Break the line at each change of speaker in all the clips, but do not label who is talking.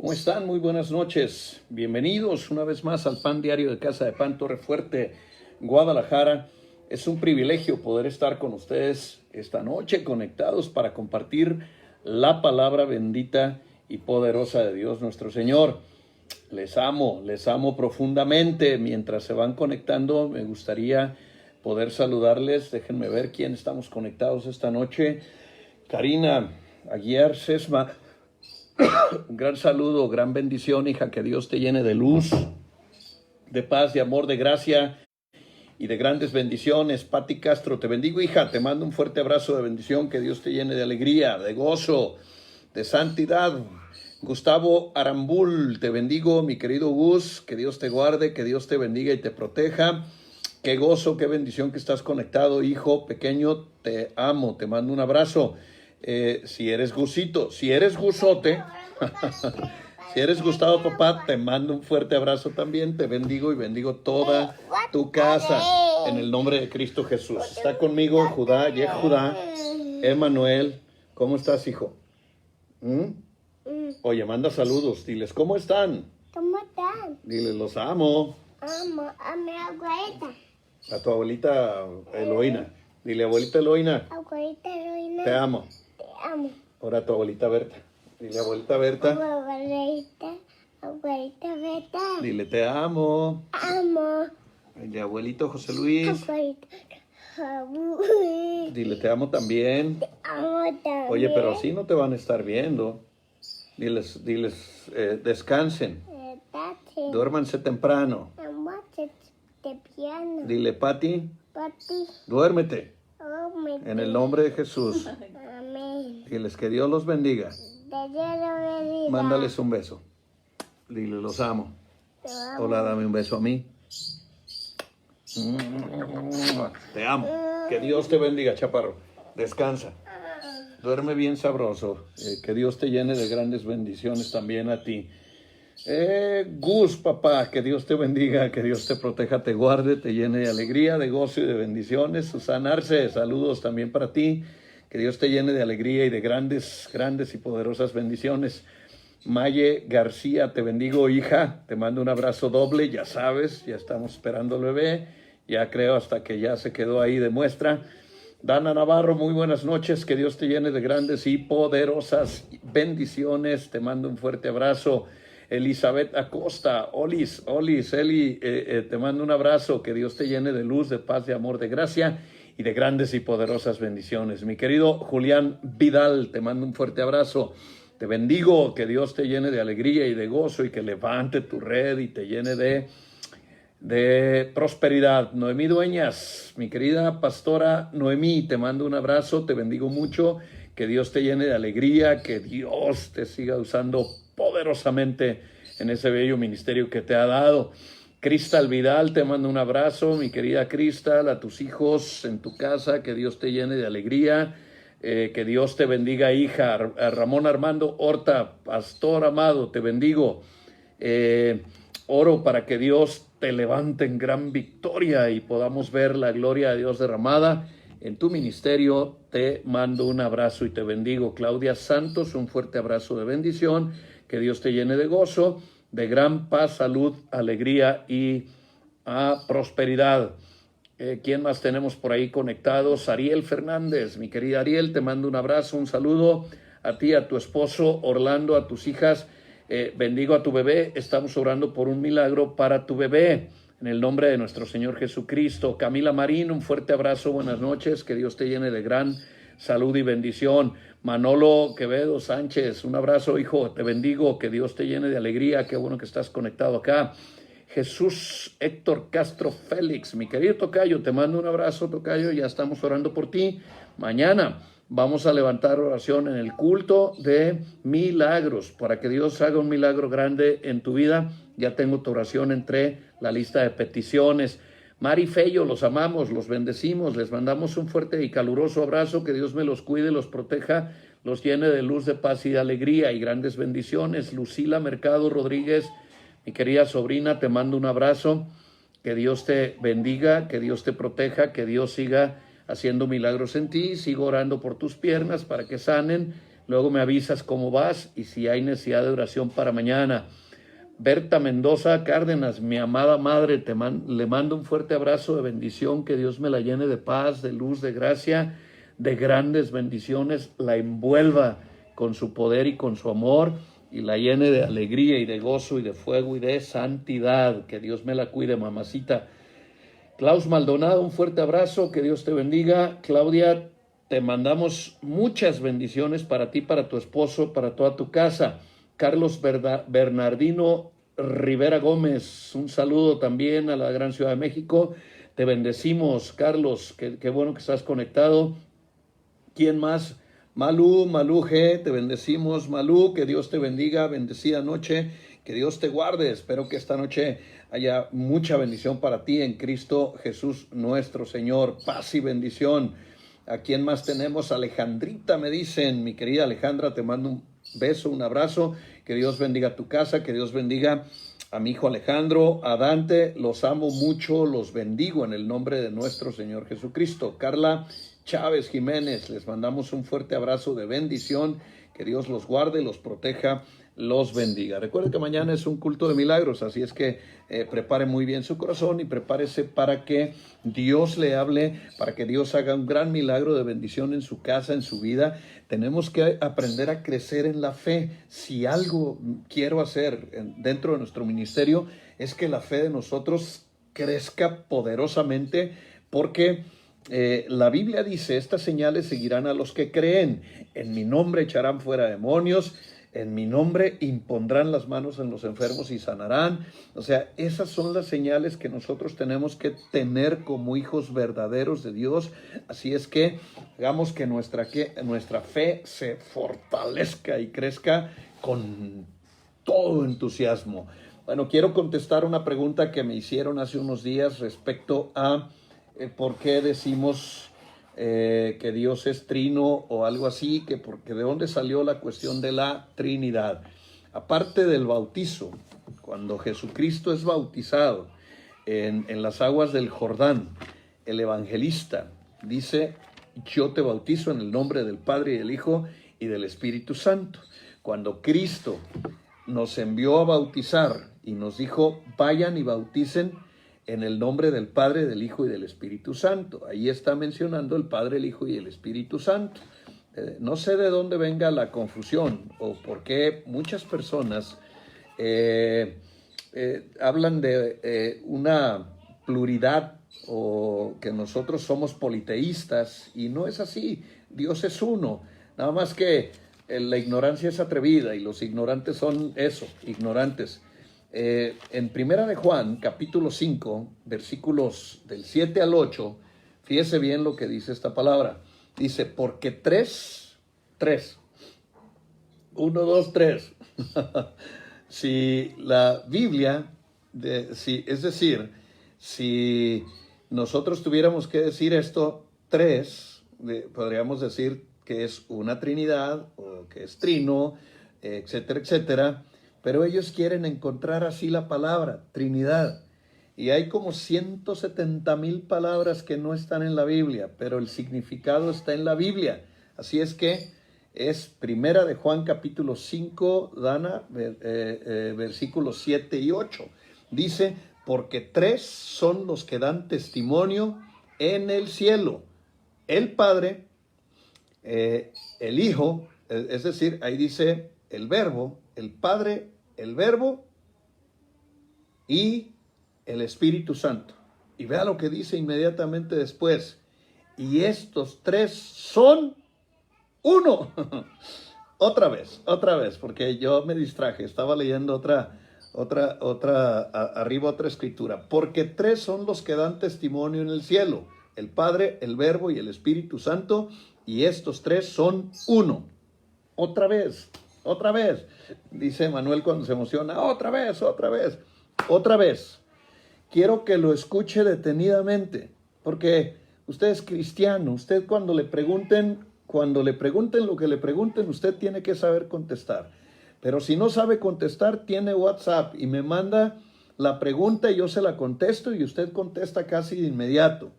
¿Cómo están? Muy buenas noches. Bienvenidos una vez más al Pan Diario de Casa de Pan Torrefuerte, Guadalajara. Es un privilegio poder estar con ustedes esta noche conectados para compartir la palabra bendita y poderosa de Dios nuestro Señor. Les amo profundamente. Mientras se van conectando, me gustaría poder saludarles. Déjenme ver quién estamos conectados esta noche. Karina Aguiar Sesma. Un gran saludo, gran bendición, hija, que Dios te llene de luz, de paz, de amor, de gracia y de grandes bendiciones. Pati Castro, te bendigo, hija, te mando un fuerte abrazo de bendición, que Dios te llene de alegría, de gozo, de santidad. Gustavo Arambul, te bendigo, mi querido Gus, que Dios te guarde, que Dios te bendiga y te proteja. Qué gozo, qué bendición que estás conectado, hijo pequeño, te amo, te mando un abrazo. Si eres Gusito, si eres Gusote, si eres Gustavo papá, te mando un fuerte abrazo también, te bendigo y bendigo toda tu casa en el nombre de Cristo Jesús. Está conmigo Judá, Judá, Emanuel. ¿Cómo estás, hijo? Oye, manda saludos, diles, ¿cómo están?
¿Cómo están?
Diles, los amo.
Amo a mi abuelita.
A tu abuelita Eloína. Dile, abuelita Eloína,
Abuelita Eloína.
te amo.
Te amo.
Ahora a tu abuelita Berta. Dile, abuelita Berta.
Abuelita Berta.
Dile, te amo.
Amo.
Dile, abuelito José Luis.
Abuelita.
Dile, te amo también.
Te amo también.
Oye, pero así no te van a estar viendo. Diles, descansen.
Tati.
Duérmanse temprano.
Amo te piano.
Dile, Pati,
Pati.
duérmete.
Amo.
En el nombre de Jesús.
Amén.
Diles que Dios los bendiga.
Te quiero bendiga.
Mándales un beso. Dile, los amo.
Te amo.
Hola, dame un beso a mí. Te amo. Que Dios te bendiga, chaparro. Descansa. Duerme bien sabroso. Que Dios te llene de grandes bendiciones también a ti. Gus, papá, que Dios te bendiga, que Dios te proteja, te guarde, te llene de alegría, de gozo y de bendiciones. Susana Arce, saludos también para ti. Que Dios te llene de alegría y de grandes y poderosas bendiciones. Maye García, te bendigo, hija. Te mando un abrazo doble, ya sabes, ya estamos esperando al bebé. Ya creo hasta que ya se quedó ahí de muestra. Dana Navarro, muy buenas noches. Que Dios te llene de grandes y poderosas bendiciones. Te mando un fuerte abrazo. Elizabeth Acosta, Eli, te mando un abrazo. Que Dios te llene de luz, de paz, de amor, de gracia y de grandes y poderosas bendiciones. Mi querido Julián Vidal, te mando un fuerte abrazo. Te bendigo, que Dios te llene de alegría y de gozo y que levante tu red y te llene de prosperidad. Noemí Dueñas, mi querida pastora Noemí, te mando un abrazo, te bendigo mucho, que Dios te llene de alegría, que Dios te siga usando poderosamente en ese bello ministerio que te ha dado. Cristal Vidal, te mando un abrazo, mi querida Cristal, a tus hijos en tu casa, que Dios te llene de alegría, que Dios te bendiga, hija. A Ramón Armando Horta, pastor amado, te bendigo. Oro para que Dios te levante en gran victoria y podamos ver la gloria de Dios derramada en tu ministerio. Te mando un abrazo y te bendigo. Claudia Santos, un fuerte abrazo de bendición. Que Dios te llene de gozo, de gran paz, salud, alegría y prosperidad. ¿Quién más tenemos por ahí conectados? Ariel Fernández, mi querida Ariel, te mando un abrazo, un saludo a ti, a tu esposo Orlando, a tus hijas. Bendigo a tu bebé. Estamos orando por un milagro para tu bebé en el nombre de nuestro Señor Jesucristo. Camila Marín, un fuerte abrazo, buenas noches, que Dios te llene de gran salud y bendición. Manolo Quevedo Sánchez, un abrazo, hijo, te bendigo, que Dios te llene de alegría, qué bueno que estás conectado acá. Jesús Héctor Castro Félix, mi querido tocayo, te mando un abrazo, tocayo, ya estamos orando por ti. Mañana vamos a levantar oración en el culto de milagros, para que Dios haga un milagro grande en tu vida. Ya tengo tu oración entre la lista de peticiones. Mari Fello, los amamos, los bendecimos, les mandamos un fuerte y caluroso abrazo, que Dios me los cuide, los proteja, los llene de luz, de paz y de alegría y grandes bendiciones. Lucila Mercado Rodríguez, mi querida sobrina, te mando un abrazo, que Dios te bendiga, que Dios te proteja, que Dios siga haciendo milagros en ti. Sigo orando por tus piernas para que sanen, Luego me avisas cómo vas y si hay necesidad de oración para mañana. Berta Mendoza Cárdenas, mi amada madre, le mando un fuerte abrazo de bendición, que Dios me la llene de paz, de luz, de gracia, de grandes bendiciones, la envuelva con su poder y con su amor y la llene de alegría y de gozo y de fuego y de santidad. Que Dios me la cuide, mamacita. Klaus Maldonado, un fuerte abrazo, que Dios te bendiga. Claudia, te mandamos muchas bendiciones para ti, para tu esposo, para toda tu casa. Carlos Bernardino Rivera Gómez, un saludo también a la gran Ciudad de México. Te bendecimos, Carlos, qué bueno que estás conectado. ¿Quién más? Malú G, te bendecimos, Malú, que Dios te bendiga, bendecida noche, que Dios te guarde. Espero que esta noche haya mucha bendición para ti en Cristo Jesús nuestro Señor. Paz y bendición. ¿A quién más tenemos? Alejandrita, me dicen. Mi querida Alejandra, te mando un beso, un abrazo. Que Dios bendiga tu casa, que Dios bendiga a mi hijo Alejandro, a Dante. Los amo mucho, los bendigo en el nombre de nuestro Señor Jesucristo. Carla Chávez Jiménez, les mandamos un fuerte abrazo de bendición. Que Dios los guarde, los proteja, los bendiga. Recuerden que mañana es un culto de milagros, así es que prepare muy bien su corazón y prepárese para que Dios le hable, para que Dios haga un gran milagro de bendición en su casa, en su vida. Tenemos que aprender a crecer en la fe. Si algo quiero hacer dentro de nuestro ministerio es que la fe de nosotros crezca poderosamente, porque la Biblia dice: estas señales seguirán a los que creen. En mi nombre echarán fuera demonios. En mi nombre impondrán las manos en los enfermos y sanarán. O sea, esas son las señales que nosotros tenemos que tener como hijos verdaderos de Dios. Así es que hagamos que nuestra fe se fortalezca y crezca con todo entusiasmo. Bueno, quiero contestar una pregunta que me hicieron hace unos días respecto a por qué decimos que Dios es trino o algo así, porque de dónde salió la cuestión de la Trinidad. Aparte del bautizo, cuando Jesucristo es bautizado en las aguas del Jordán, el evangelista dice: yo te bautizo en el nombre del Padre y del Hijo y del Espíritu Santo. Cuando Cristo nos envió a bautizar y nos dijo: vayan y bauticen en el nombre del Padre, del Hijo y del Espíritu Santo. Ahí está mencionando el Padre, el Hijo y el Espíritu Santo. No sé de dónde venga la confusión o por qué muchas personas hablan de una pluralidad o que nosotros somos politeístas, y no es así. Dios es uno, nada más que la ignorancia es atrevida y los ignorantes son eso, ignorantes. En Primera de Juan, capítulo 5, versículos del 7 al 8, fíjese bien lo que dice esta palabra. Dice: porque tres, 1, 2, 3. Si la Biblia, es decir, si nosotros tuviéramos que decir esto, tres, podríamos decir que es una Trinidad o que es trino, etcétera, etcétera. Pero ellos quieren encontrar así la palabra Trinidad. Y hay como 170,000 palabras que no están en la Biblia, pero el significado está en la Biblia. Así es que es Primera de Juan capítulo 5, Dana, versículos 7 y 8. Dice: porque tres son los que dan testimonio en el cielo: el Padre, el Hijo, es decir, ahí dice el Verbo, el Padre, el Verbo y el Espíritu Santo. Y vea lo que dice inmediatamente después: y estos tres son uno. otra vez, porque yo me distraje, estaba leyendo arriba otra escritura. Porque tres son los que dan testimonio en el cielo: el Padre, el Verbo y el Espíritu Santo, y estos tres son uno. Otra vez, dice Manuel cuando se emociona: otra vez. Quiero que lo escuche detenidamente, porque usted es cristiano. Usted cuando le pregunten lo que le pregunten, usted tiene que saber contestar. Pero si no sabe contestar, tiene WhatsApp y me manda la pregunta y yo se la contesto y usted contesta casi de inmediato.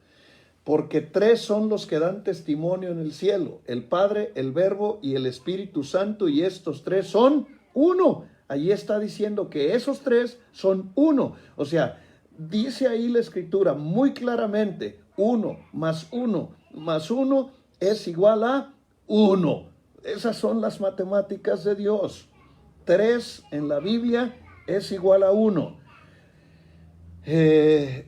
porque tres son los que dan testimonio en el cielo, el Padre, el Verbo y el Espíritu Santo, y estos tres son uno. Allí está diciendo que esos tres son uno. O sea, dice ahí la Escritura muy claramente, uno más uno es igual a uno. Esas son las matemáticas de Dios. 3 en la Biblia es igual a 1. En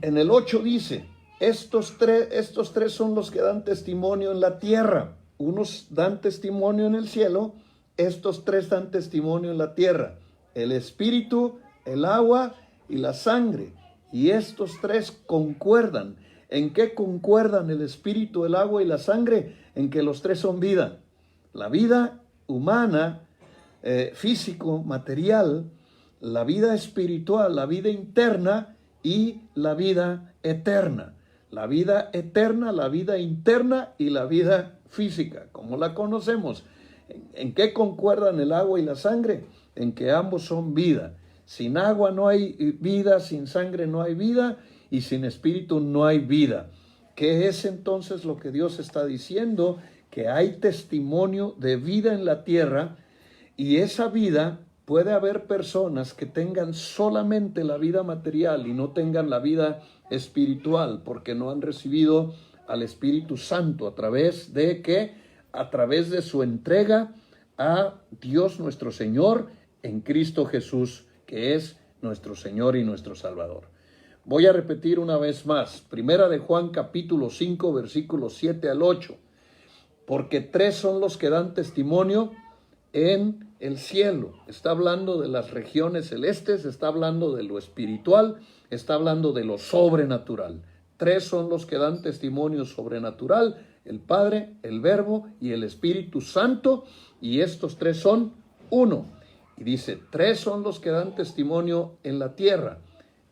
el 8 dice, estos tres son los que dan testimonio en la tierra. Unos dan testimonio en el cielo, estos tres dan testimonio en la tierra. El espíritu, el agua y la sangre. Y estos tres concuerdan. ¿En qué concuerdan el espíritu, el agua y la sangre? En que los tres son vida. La vida humana, físico, material, la vida espiritual, la vida interna y la vida eterna. La vida eterna, la vida interna y la vida física, como la conocemos. ¿En qué concuerdan el agua y la sangre? En que ambos son vida. Sin agua no hay vida, sin sangre no hay vida y sin espíritu no hay vida. ¿Qué es entonces lo que Dios está diciendo? Que hay testimonio de vida en la tierra, y esa vida, puede haber personas que tengan solamente la vida material y no tengan la vida espiritual, porque no han recibido al Espíritu Santo. ¿A través de qué? A través de su entrega a Dios nuestro Señor en Cristo Jesús, que es nuestro Señor y nuestro Salvador. Voy a repetir una vez más, Primera de Juan capítulo 5, versículos 7 al 8. Porque tres son los que dan testimonio en el cielo. Está hablando de las regiones celestes, está hablando de lo espiritual, está hablando de lo sobrenatural. Tres son los que dan testimonio sobrenatural, el Padre, el Verbo y el Espíritu Santo, y estos tres son uno. Y dice, tres son los que dan testimonio en la tierra,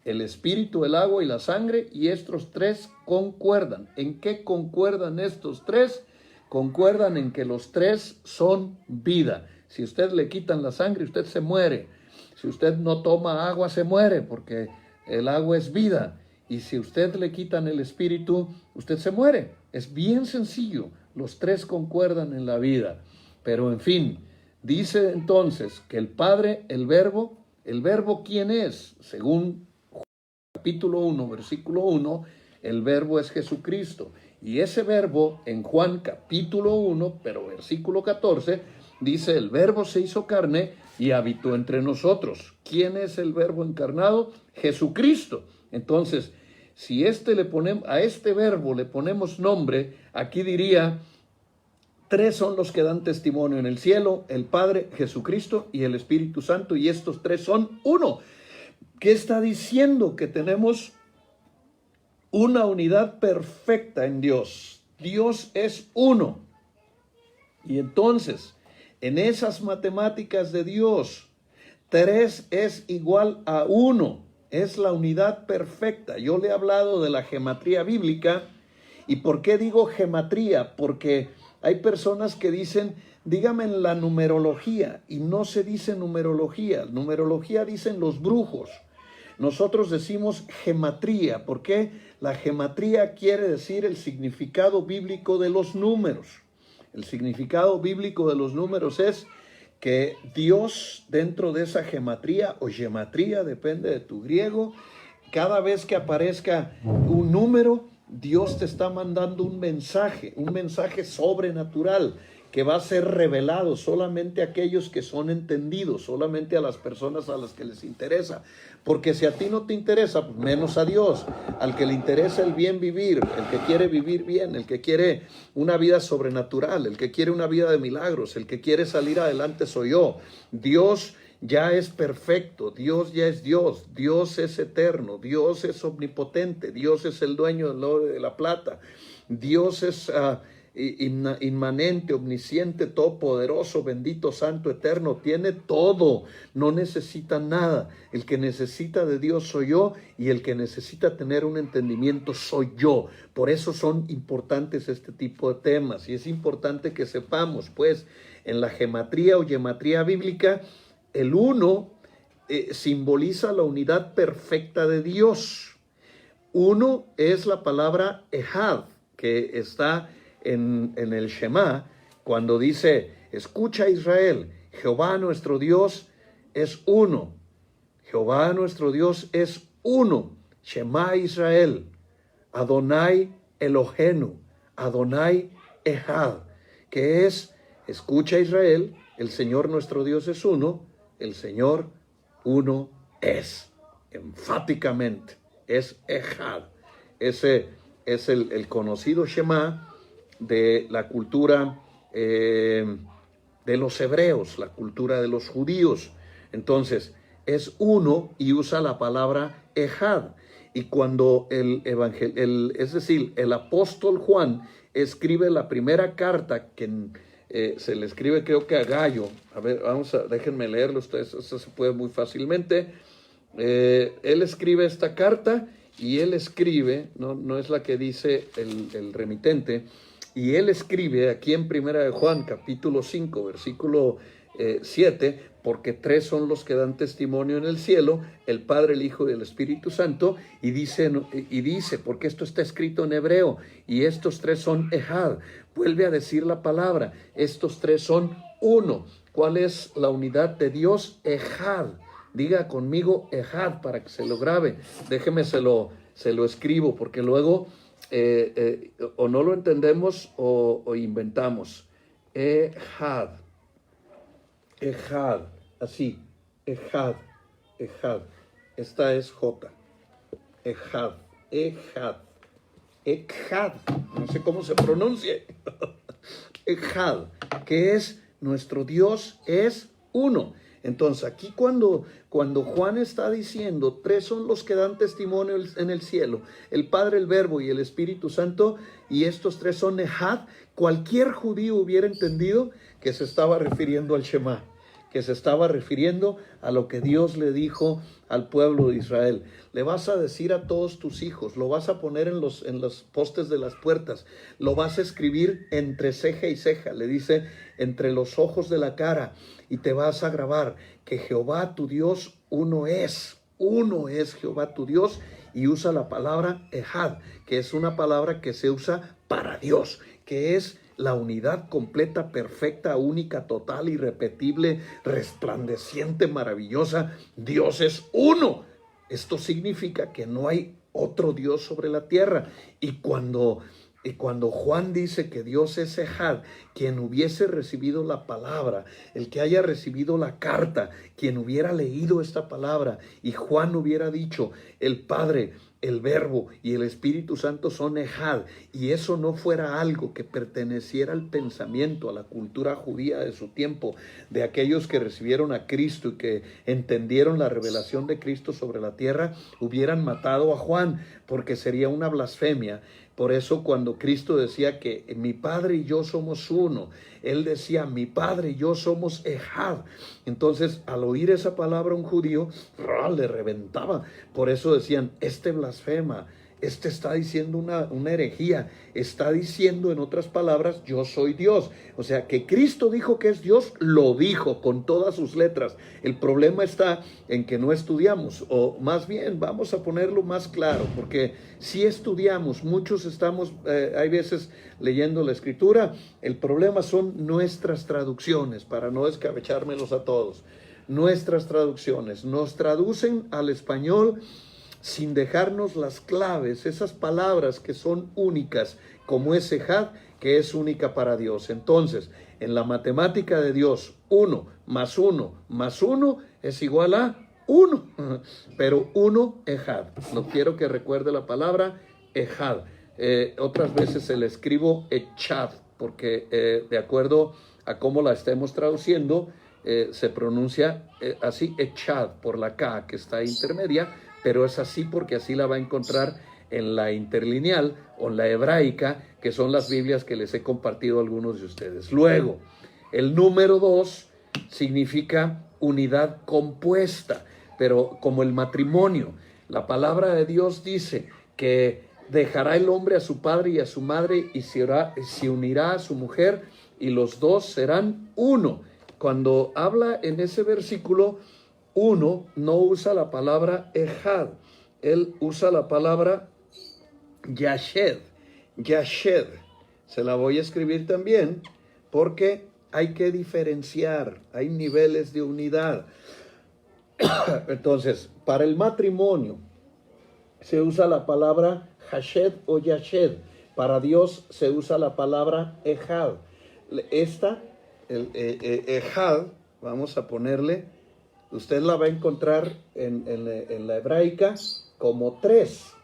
el Espíritu, el agua y la sangre, y estos tres concuerdan. ¿En qué concuerdan estos tres? Concuerdan en que los tres son vida. Si usted le quitan la sangre, usted se muere. Si usted no toma agua, se muere, porque el agua es vida. Y si usted le quitan el espíritu, usted se muere. Es bien sencillo. Los tres concuerdan en la vida. Pero en fin, dice entonces que el Padre, el Verbo ¿quién es? Según capítulo 1, versículo 1, el Verbo es Jesucristo. Y ese Verbo en Juan capítulo 1, pero versículo 14, dice, el Verbo se hizo carne y habitó entre nosotros. ¿Quién es el Verbo encarnado? Jesucristo. Entonces, si a este Verbo le ponemos nombre, aquí diría, tres son los que dan testimonio en el cielo, el Padre, Jesucristo y el Espíritu Santo, y estos tres son uno. ¿Qué está diciendo? Que tenemos una unidad perfecta en Dios. Dios es uno. Y entonces, en esas matemáticas de Dios, 3 es igual a 1. Es la unidad perfecta. Yo le he hablado de la gematría bíblica. ¿Y por qué digo gematría? Porque hay personas que dicen, dígame la numerología, y no se dice numerología. Numerología dicen los brujos. Nosotros decimos gematría, porque la gematría quiere decir el significado bíblico de los números. El significado bíblico de los números es que Dios, dentro de esa gematría o gematría, depende de tu griego, cada vez que aparezca un número, Dios te está mandando un mensaje sobrenatural, que va a ser revelado solamente a aquellos que son entendidos, solamente a las personas a las que les interesa. Porque si a ti no te interesa, pues menos a Dios. Al que le interesa el bien vivir, el que quiere vivir bien, el que quiere una vida sobrenatural, el que quiere una vida de milagros, el que quiere salir adelante soy yo. Dios ya es perfecto, Dios ya es Dios, Dios es eterno, Dios es omnipotente, Dios es el dueño del oro y de la plata, Dios es inmanente, omnisciente, todopoderoso, bendito, santo, eterno, tiene todo, no necesita nada. El que necesita de Dios soy yo, y el que necesita tener un entendimiento soy yo. Por eso son importantes este tipo de temas, y es importante que sepamos, pues, en la gematría o gematría bíblica, el 1 simboliza la unidad perfecta de Dios. Uno es la palabra Ejad, que está en el Shema, cuando dice, escucha Israel, Jehová nuestro Dios es uno. Jehová nuestro Dios es uno. Shema Israel, Adonai Elohenu, Adonai Ejad, que es, escucha Israel, el Señor nuestro Dios es uno, el Señor uno es, enfáticamente, es Ejad. Ese es el conocido Shema de la cultura de los hebreos, la cultura de los judíos. Entonces, es uno y usa la palabra Ejad. Y cuando es decir, el apóstol Juan escribe la primera carta que se le escribe, creo que a Gallo. A ver, déjenme leerlo ustedes, eso se puede muy fácilmente. Él escribe esta carta y él escribe, no es la que dice el remitente, y él escribe aquí en Primera de Juan, capítulo 5, versículo 7, porque tres son los que dan testimonio en el cielo, el Padre, el Hijo y el Espíritu Santo, y dice, porque esto está escrito en hebreo, y estos tres son Ejad. Vuelve a decir la palabra, estos tres son uno. ¿Cuál es la unidad de Dios? Ejad. Diga conmigo Ejad para que se lo grabe. Déjeme se lo escribo, porque luego o no lo entendemos o inventamos. Ejad. Ejad, así, Ejad, Ejad. Esta es J. Ejad, Ejad, Ejad. No sé cómo se pronuncia. Ejad, que es nuestro Dios es uno. Entonces, aquí cuando Juan está diciendo, tres son los que dan testimonio en el cielo, el Padre, el Verbo y el Espíritu Santo, y estos tres son Ejad, cualquier judío hubiera entendido que se estaba refiriendo al Shema, que se estaba refiriendo a lo que Dios le dijo al pueblo de Israel. Le vas a decir a todos tus hijos, lo vas a poner en los postes de las puertas, lo vas a escribir entre ceja y ceja, le dice, entre los ojos de la cara, y te vas a grabar que Jehová tu Dios uno es Jehová tu Dios, y usa la palabra Ejad, que es una palabra que se usa para Dios, que es la unidad completa, perfecta, única, total, irrepetible, resplandeciente, maravillosa. Dios es uno. Esto significa que no hay otro Dios sobre la tierra. Y cuando Juan dice que Dios es Ejad, quien hubiese recibido la palabra, el que haya recibido la carta, quien hubiera leído esta palabra, y Juan hubiera dicho, el Padre, el Verbo y el Espíritu Santo son Ejad, y eso no fuera algo que perteneciera al pensamiento, a la cultura judía de su tiempo, de aquellos que recibieron a Cristo y que entendieron la revelación de Cristo sobre la tierra, hubieran matado a Juan, porque sería una blasfemia. Por eso cuando Cristo decía que mi Padre y yo somos uno, Él decía, mi Padre y yo somos Ejad. Entonces, al oír esa palabra un judío, le reventaba. Por eso decían, este blasfema, este está diciendo una herejía, está diciendo en otras palabras, yo soy Dios. O sea, que Cristo dijo que es Dios, lo dijo con todas sus letras. El problema está en que no estudiamos, o más bien, vamos a ponerlo más claro, porque si estudiamos, muchos estamos, hay veces leyendo la Escritura, el problema son nuestras traducciones, para no escabechármelos a todos. Nuestras traducciones nos traducen al español sin dejarnos las claves, esas palabras que son únicas, como es Ejad, que es única para Dios. Entonces, en la matemática de Dios, 1 más 1 más 1 es igual a 1, pero 1 Ejad. No quiero que recuerde la palabra Ejad. Otras veces se le escribo Echad, porque de acuerdo a cómo la estemos traduciendo, se pronuncia así Echad, por la K que está intermedia, pero es así porque así la va a encontrar en la interlineal o en la hebraica, que son las Biblias que les he compartido a algunos de ustedes. Luego, el número 2 significa unidad compuesta, pero como el matrimonio. La palabra de Dios dice que dejará el hombre a su padre y a su madre y se unirá a su mujer y los dos serán uno. Cuando habla en ese versículo, uno no usa la palabra Ejad, él usa la palabra Yashed, Yashed. Se la voy a escribir también porque hay que diferenciar, hay niveles de unidad. Entonces, para el matrimonio se usa la palabra Hashed o Yashed. Para Dios se usa la palabra Ejad. Esta, Ejad, vamos a ponerle, usted la va a encontrar en la hebraica como tres.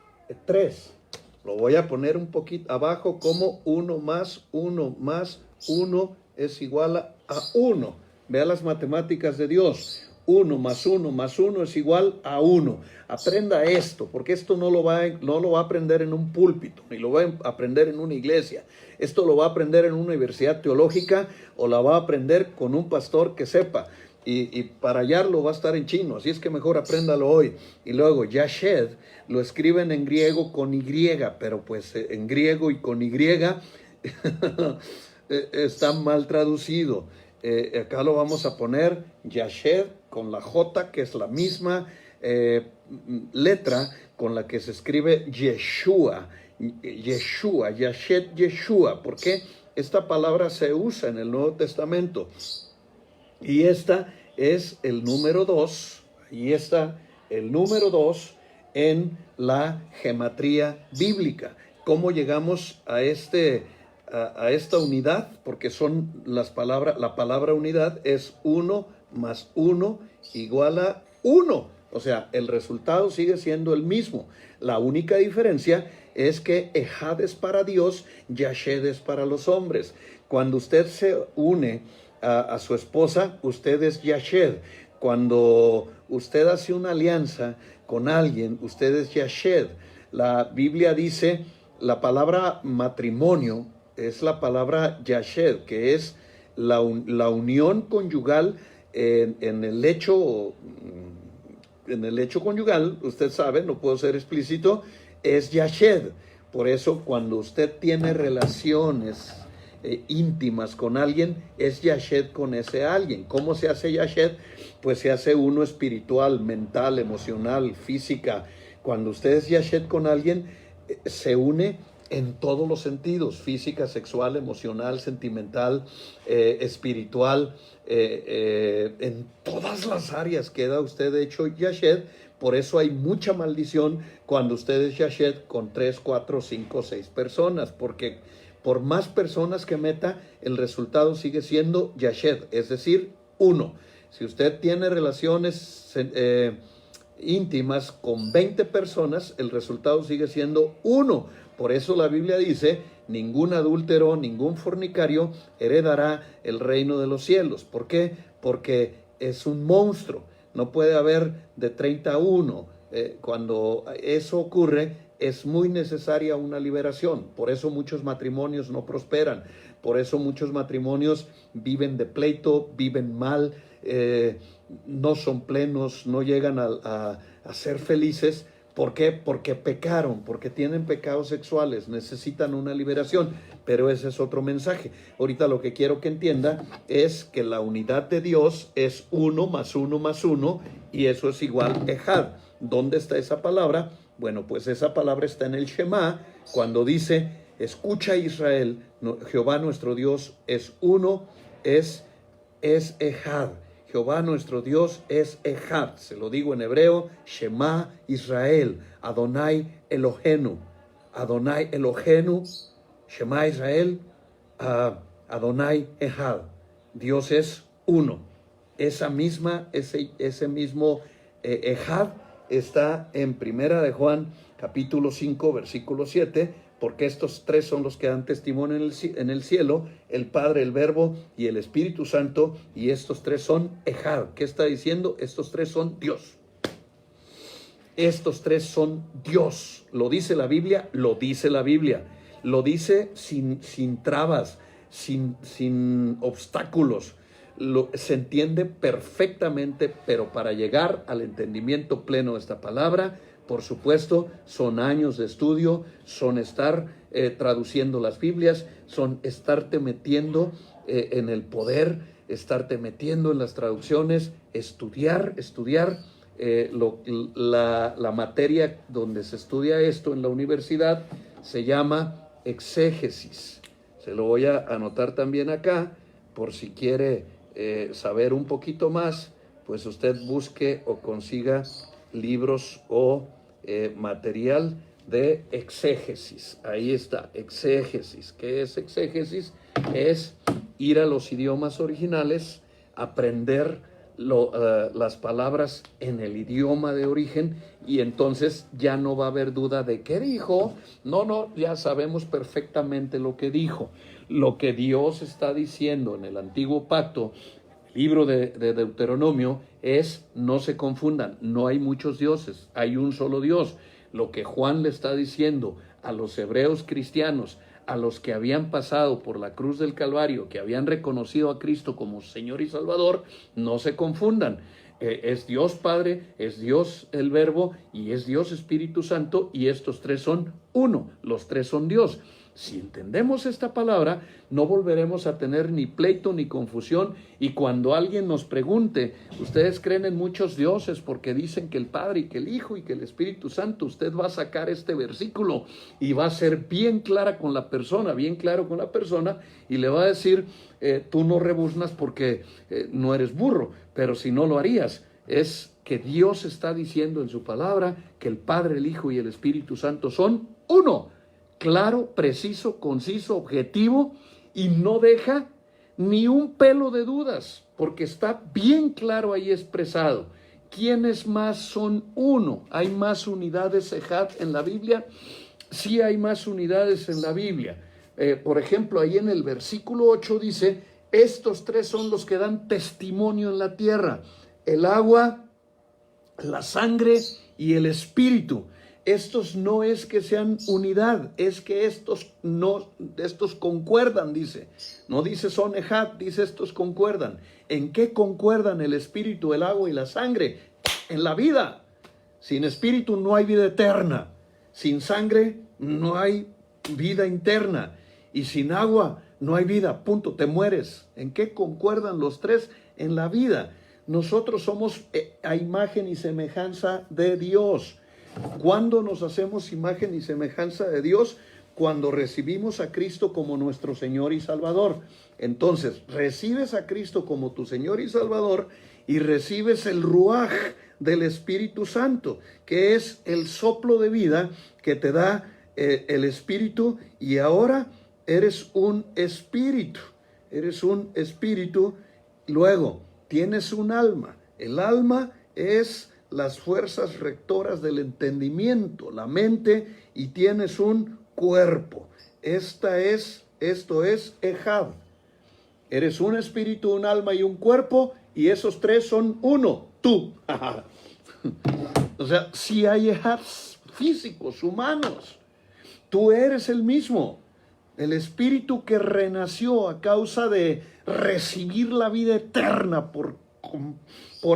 Lo voy a poner un poquito abajo como 1 más 1 más 1 es igual a 1. Vea las matemáticas de Dios. 1 más 1 más 1 es igual a 1. Aprenda esto, porque esto no lo va a aprender en un púlpito, ni lo va a aprender en una iglesia. Esto lo va a aprender en una universidad teológica o la va a aprender con un pastor que sepa. Y para hallarlo va a estar en chino, así es que mejor apréndalo hoy. Y luego, Yashed, lo escriben en griego con Y, pero pues en griego y con Y está mal traducido. Acá lo vamos a poner Yashed con la J, que es la misma letra con la que se escribe Yeshua. Yeshua, Yashed, Yeshua. ¿Por qué? Esta palabra se usa en el Nuevo Testamento. Y esta es el número 2. Ahí está el número 2 en la gematría bíblica. ¿Cómo llegamos a esta unidad? Porque son la palabra unidad es 1 más 1 igual a 1. O sea, el resultado sigue siendo el mismo. La única diferencia es que Ejad es para Dios, Yashed es para los hombres. Cuando usted se une a su esposa, usted es Yashed. Cuando usted hace una alianza con alguien, usted es Yashed. La Biblia dice, la palabra matrimonio es la palabra Yashed, que es la unión conyugal en el hecho conyugal. Usted sabe, no puedo ser explícito, es Yashed. Por eso cuando usted tiene relaciones íntimas con alguien, es Yashed con ese alguien. ¿Cómo se hace Yashed? Pues se hace uno espiritual, mental, emocional, física. Cuando usted es Yashed con alguien, se une en todos los sentidos: física, sexual, emocional, sentimental, espiritual, en todas las áreas queda usted hecho Yashed. Por eso hay mucha maldición cuando usted es Yashed con 3, 4, 5, 6 personas, porque por más personas que meta, el resultado sigue siendo Yashed, es decir, 1. Si usted tiene relaciones íntimas con 20 personas, el resultado sigue siendo 1. Por eso la Biblia dice, ningún adúltero, ningún fornicario heredará el reino de los cielos. ¿Por qué? Porque es un monstruo. No puede haber de 30 a 1. Cuando eso ocurre, es muy necesaria una liberación. Por eso muchos matrimonios no prosperan. Por eso muchos matrimonios viven de pleito, viven mal, no son plenos, no llegan a ser felices. ¿Por qué? Porque pecaron, porque tienen pecados sexuales, necesitan una liberación. Pero ese es otro mensaje. Ahorita lo que quiero que entienda es que la unidad de Dios es 1 más 1 más 1, y eso es igual Ejad. ¿Dónde está esa palabra? Bueno, pues esa palabra está en el Shema, cuando dice, escucha Israel, Jehová nuestro Dios es uno, es Ejad. Jehová nuestro Dios es Ejad. Se lo digo en hebreo, Shema Israel, Adonai Elohenu. Adonai Elohenu, Shema Israel, Adonai Ejad. Dios es uno. Ese mismo Ejad está en Primera de Juan, capítulo 5, versículo 7, porque estos tres son los que dan testimonio en el cielo, el Padre, el Verbo y el Espíritu Santo, y estos tres son Ejad. ¿Qué está diciendo? Estos tres son Dios. Estos tres son Dios. ¿Lo dice la Biblia? Lo dice la Biblia. Lo dice sin trabas, sin obstáculos. Se entiende perfectamente, pero para llegar al entendimiento pleno de esta palabra, por supuesto, son años de estudio, son estar traduciendo las Biblias, son estarte metiendo en el poder, estarte metiendo en las traducciones, estudiar la materia donde se estudia esto en la universidad se llama exégesis. Se lo voy a anotar también acá, por si quiere saber un poquito más, pues usted busque o consiga libros o material de exégesis. Ahí está, exégesis. ¿Qué es exégesis? Es ir a los idiomas originales, aprender las palabras en el idioma de origen, y entonces ya no va a haber duda de qué dijo. No, ya sabemos perfectamente lo que dijo. Lo que Dios está diciendo en el Antiguo Pacto, libro de Deuteronomio, es: no se confundan, no hay muchos dioses, hay un solo Dios. Lo que Juan le está diciendo a los hebreos cristianos, a los que habían pasado por la cruz del Calvario, que habían reconocido a Cristo como Señor y Salvador, no se confundan. Es Dios Padre, es Dios el Verbo y es Dios Espíritu Santo, y estos tres son uno, los tres son Dios. Si entendemos esta palabra, no volveremos a tener ni pleito ni confusión, y cuando alguien nos pregunte: ¿ustedes creen en muchos dioses porque dicen que el Padre y que el Hijo y que el Espíritu Santo?, usted va a sacar este versículo y va a ser bien clara con la persona, bien claro con la persona, y le va a decir: tú no rebuznas porque no eres burro, pero si no lo harías. Es que Dios está diciendo en su palabra que el Padre, el Hijo y el Espíritu Santo son uno. Claro, preciso, conciso, objetivo, y no deja ni un pelo de dudas, porque está bien claro ahí expresado. ¿Quiénes más son uno? ¿Hay más unidades Ejad en la Biblia? Sí, hay más unidades en la Biblia. Por ejemplo, ahí en el versículo 8 dice: estos tres son los que dan testimonio en la tierra: el agua, la sangre y el espíritu. Estos no es que sean unidad, es que estos concuerdan, dice. No dice son Ejad, dice estos concuerdan. ¿En qué concuerdan el espíritu, el agua y la sangre? En la vida. Sin espíritu no hay vida eterna. Sin sangre no hay vida interna. Y sin agua no hay vida, punto, te mueres. ¿En qué concuerdan los tres? En la vida. Nosotros somos a imagen y semejanza de Dios. ¿Cuándo nos hacemos imagen y semejanza de Dios? Cuando recibimos a Cristo como nuestro Señor y Salvador. Entonces, recibes a Cristo como tu Señor y Salvador, y recibes el Ruaj del Espíritu Santo, que es el soplo de vida que te da el Espíritu, y ahora eres un espíritu. Eres un espíritu. Luego, tienes un alma. El alma es las fuerzas rectoras del entendimiento, la mente, y tienes un cuerpo. Esto es Ejad. Eres un espíritu, un alma y un cuerpo, y esos tres son uno, tú. O sea, si hay Ejads físicos, humanos, tú eres el mismo. El espíritu que renació a causa de recibir la vida eterna por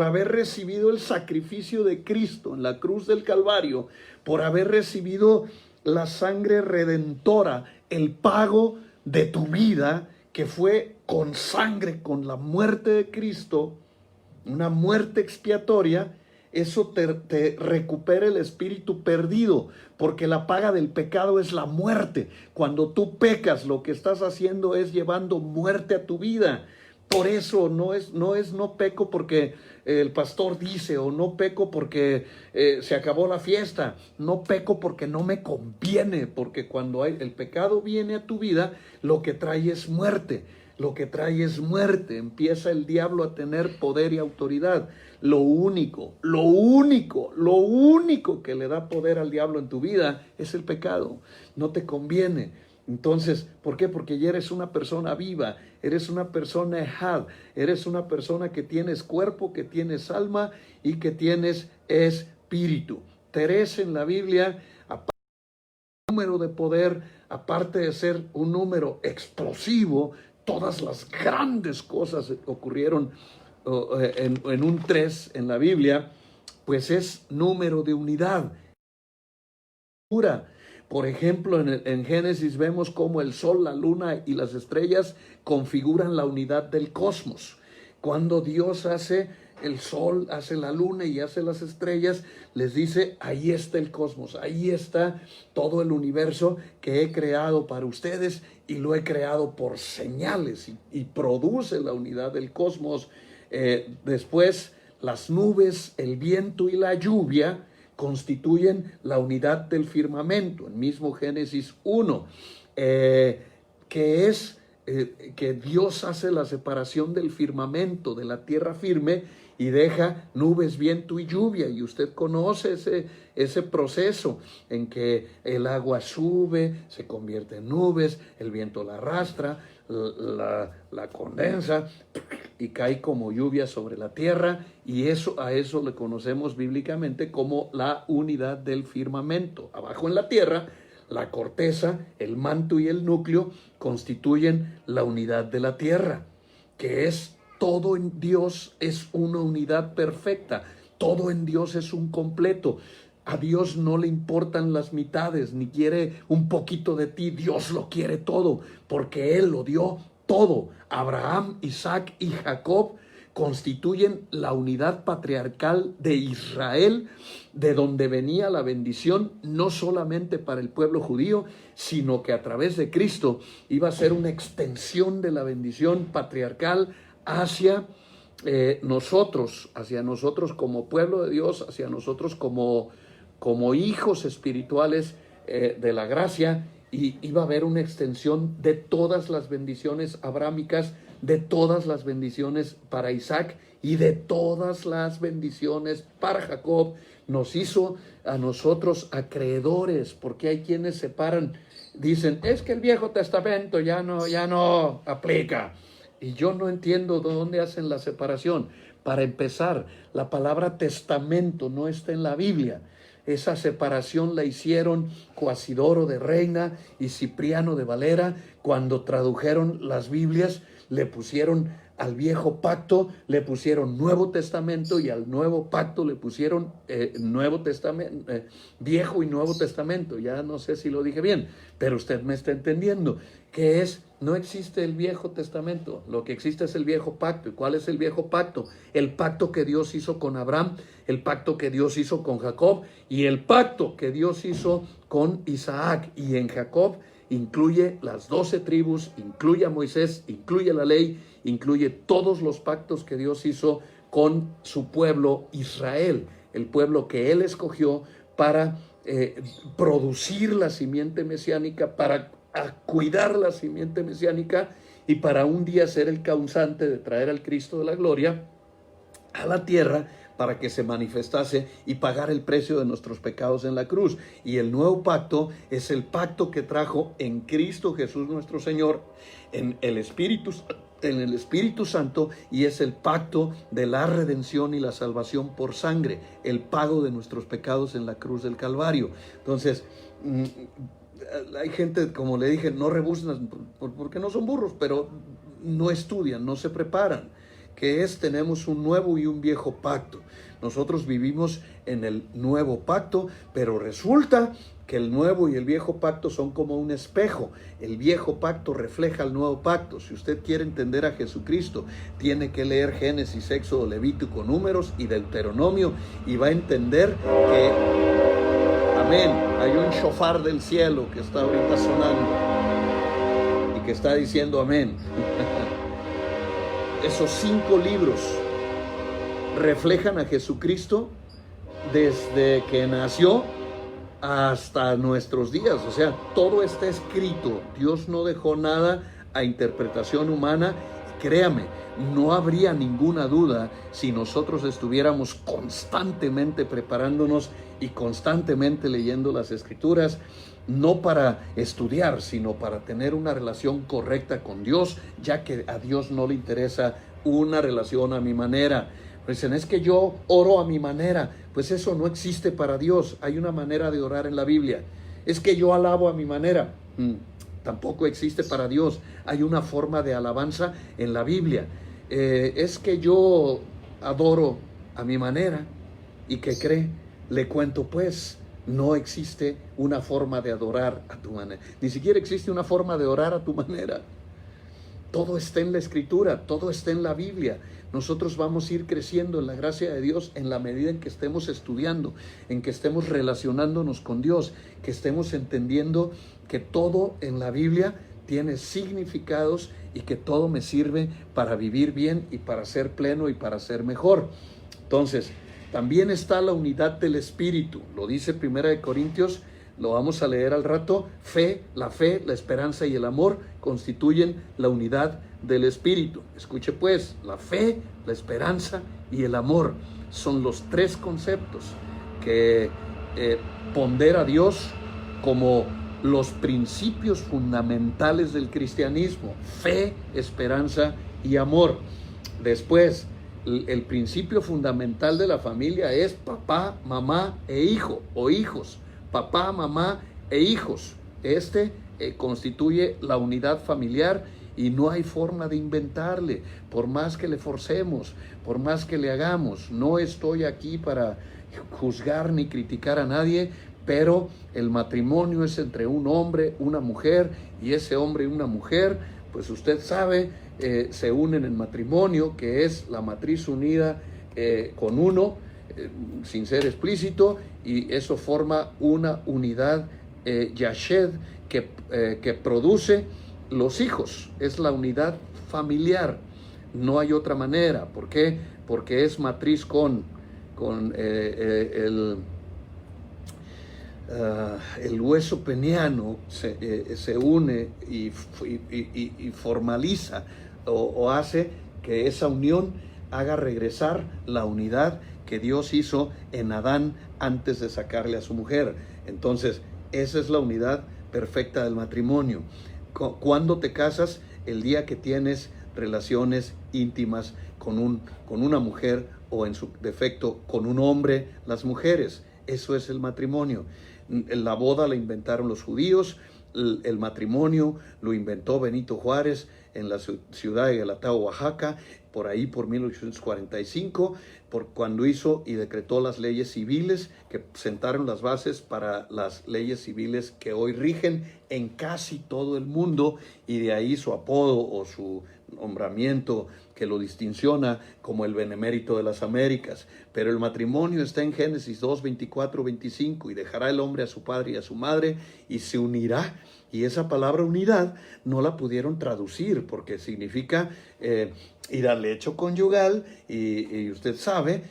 haber recibido el sacrificio de Cristo en la cruz del Calvario, por haber recibido la sangre redentora, el pago de tu vida, que fue con sangre, con la muerte de Cristo, una muerte expiatoria. Eso te recupera el espíritu perdido, porque la paga del pecado es la muerte. Cuando tú pecas, lo que estás haciendo es llevando muerte a tu vida. Por eso no peco porque el pastor dice, o no peco porque se acabó la fiesta. No peco porque no me conviene, porque cuando el pecado viene a tu vida, lo que trae es muerte. Lo que trae es muerte. Empieza el diablo a tener poder y autoridad. Lo único que le da poder al diablo en tu vida es el pecado. No te conviene. Entonces, ¿por qué? Porque ya eres una persona viva, eres una persona Ejad, eres una persona que tienes cuerpo, que tienes alma y que tienes espíritu. Tres en la Biblia, aparte de un número de poder, aparte de ser un número explosivo, todas las grandes cosas ocurrieron en un 3 en la Biblia, pues es número de unidad. Por ejemplo, en Génesis vemos cómo el sol, la luna y las estrellas configuran la unidad del cosmos. Cuando Dios hace el sol, hace la luna y hace las estrellas, les dice, ahí está el cosmos, ahí está todo el universo que he creado para ustedes y lo he creado por señales y produce la unidad del cosmos. Después, las nubes, el viento y la lluvia constituyen la unidad del firmamento, en mismo Génesis 1, que es que Dios hace la separación del firmamento, de la tierra firme, y deja nubes, viento y lluvia. Y usted conoce ese proceso en que el agua sube, se convierte en nubes, el viento la arrastra, la condensa y cae como lluvia sobre la tierra, y a eso le conocemos bíblicamente como la unidad del firmamento. Abajo en la tierra, la corteza, el manto y el núcleo constituyen la unidad de la tierra, que es todo en Dios, es una unidad perfecta, todo en Dios es un completo. A Dios no le importan las mitades, ni quiere un poquito de ti, Dios lo quiere todo, porque Él lo dio todo. Abraham, Isaac y Jacob constituyen la unidad patriarcal de Israel, de donde venía la bendición, no solamente para el pueblo judío, sino que a través de Cristo iba a ser una extensión de la bendición patriarcal hacia nosotros como pueblo de Dios, hacia nosotros como hijos espirituales de la gracia, y iba a haber una extensión de todas las bendiciones abrámicas, de todas las bendiciones para Isaac y de todas las bendiciones para Jacob. Nos hizo a nosotros acreedores, porque hay quienes separan, dicen, es que el Viejo Testamento ya no aplica. Y yo no entiendo de dónde hacen la separación. Para empezar, la palabra testamento no está en la Biblia. Esa separación la hicieron Coasidoro de Reina y Cipriano de Valera cuando tradujeron las Biblias. Le pusieron al Viejo Pacto, le pusieron Nuevo Testamento, y al Nuevo Pacto le pusieron Nuevo Testamento, Viejo y Nuevo Testamento. Ya no sé si lo dije bien, pero usted me está entendiendo. ¿Qué es? No existe el Viejo Testamento, lo que existe es el Viejo Pacto. ¿Y cuál es el Viejo Pacto? El pacto que Dios hizo con Abraham, el pacto que Dios hizo con Jacob y el pacto que Dios hizo con Isaac. Y en Jacob incluye las 12 tribus, incluye a Moisés, incluye la ley, incluye todos los pactos que Dios hizo con su pueblo Israel, el pueblo que Él escogió para producir la simiente mesiánica, para cuidar la simiente mesiánica y para un día ser el causante de traer al Cristo de la gloria a la tierra, para que se manifestase y pagar el precio de nuestros pecados en la cruz. Y el nuevo pacto es el pacto que trajo en Cristo Jesús nuestro Señor, en el Espíritu Santo, y es el pacto de la redención y la salvación por sangre, el pago de nuestros pecados en la cruz del Calvario. Entonces, hay gente, como le dije, no rebuznan porque no son burros, pero no estudian, no se preparan. Que tenemos un nuevo y un viejo pacto. Nosotros vivimos en el nuevo pacto, pero resulta que el nuevo y el viejo pacto son como un espejo. El viejo pacto refleja el nuevo pacto. Si usted quiere entender a Jesucristo, tiene que leer Génesis, Éxodo, Levítico, Números y Deuteronomio, y va a entender que, amén, hay un shofar del cielo que está ahorita sonando y que está diciendo amén. Esos 5 libros reflejan a Jesucristo desde que nació hasta nuestros días. O sea, todo está escrito. Dios no dejó nada a interpretación humana. Créame, no habría ninguna duda si nosotros estuviéramos constantemente preparándonos y constantemente leyendo las Escrituras, no para estudiar, sino para tener una relación correcta con Dios, ya que a Dios no le interesa una relación a mi manera. Dicen, es que yo oro a mi manera. Pues eso no existe para Dios. Hay una manera de orar en la Biblia. Es que yo alabo a mi manera. Tampoco existe para Dios. Hay una forma de alabanza en la Biblia. Es que yo adoro a mi manera. ¿Y qué cree? Le cuento pues, no existe una forma de adorar a tu manera. Ni siquiera existe una forma de orar a tu manera. Todo está en la Escritura, todo está en la Biblia. Nosotros vamos a ir creciendo en la gracia de Dios en la medida en que estemos estudiando, en que estemos relacionándonos con Dios, que estemos entendiendo que todo en la Biblia tiene significados y que todo me sirve para vivir bien y para ser pleno y para ser mejor. Entonces, también está la unidad del Espíritu. Lo dice 1 Corintios, lo vamos a leer al rato. La fe, la esperanza y el amor constituyen la unidad del Espíritu. Escuche pues, la fe, la esperanza y el amor son los tres conceptos que pondera Dios como los principios fundamentales del cristianismo: fe, esperanza y amor. Después, el principio fundamental de la familia es papá, mamá e hijo o hijos. Papá, mamá e hijos. Constituye la unidad familiar y no hay forma de inventarle, por más que le forcemos, por más que le hagamos. No estoy aquí para juzgar ni criticar a nadie, pero el matrimonio es entre un hombre, una mujer, y ese hombre y una mujer, pues usted sabe, se unen en matrimonio, que es la matriz unida con uno, sin ser explícito, y eso forma una unidad yashed que produce los hijos. Es la unidad familiar, no hay otra manera. ¿Por qué? Porque es matriz con el hueso peniano, se une y formaliza o hace que esa unión haga regresar la unidad que Dios hizo en Adán antes de sacarle a su mujer. Entonces, esa es la unidad perfecta del matrimonio. ¿Cuándo te casas? El día que tienes relaciones íntimas con una mujer, o en su defecto con un hombre, las mujeres. Eso es el matrimonio. La boda la inventaron los judíos, el matrimonio lo inventó Benito Juárez en la ciudad de Guelatao, Oaxaca, por ahí por 1845, cuando hizo y decretó las leyes civiles que sentaron las bases para las leyes civiles que hoy rigen en casi todo el mundo, y de ahí su apodo o su nombramiento que lo distinciona como el Benemérito de las Américas. Pero el matrimonio está en Génesis 2, 24, 25, y dejará el hombre a su padre y a su madre y se unirá. Y esa palabra unidad no la pudieron traducir porque significa ir al lecho conyugal, y usted sabe,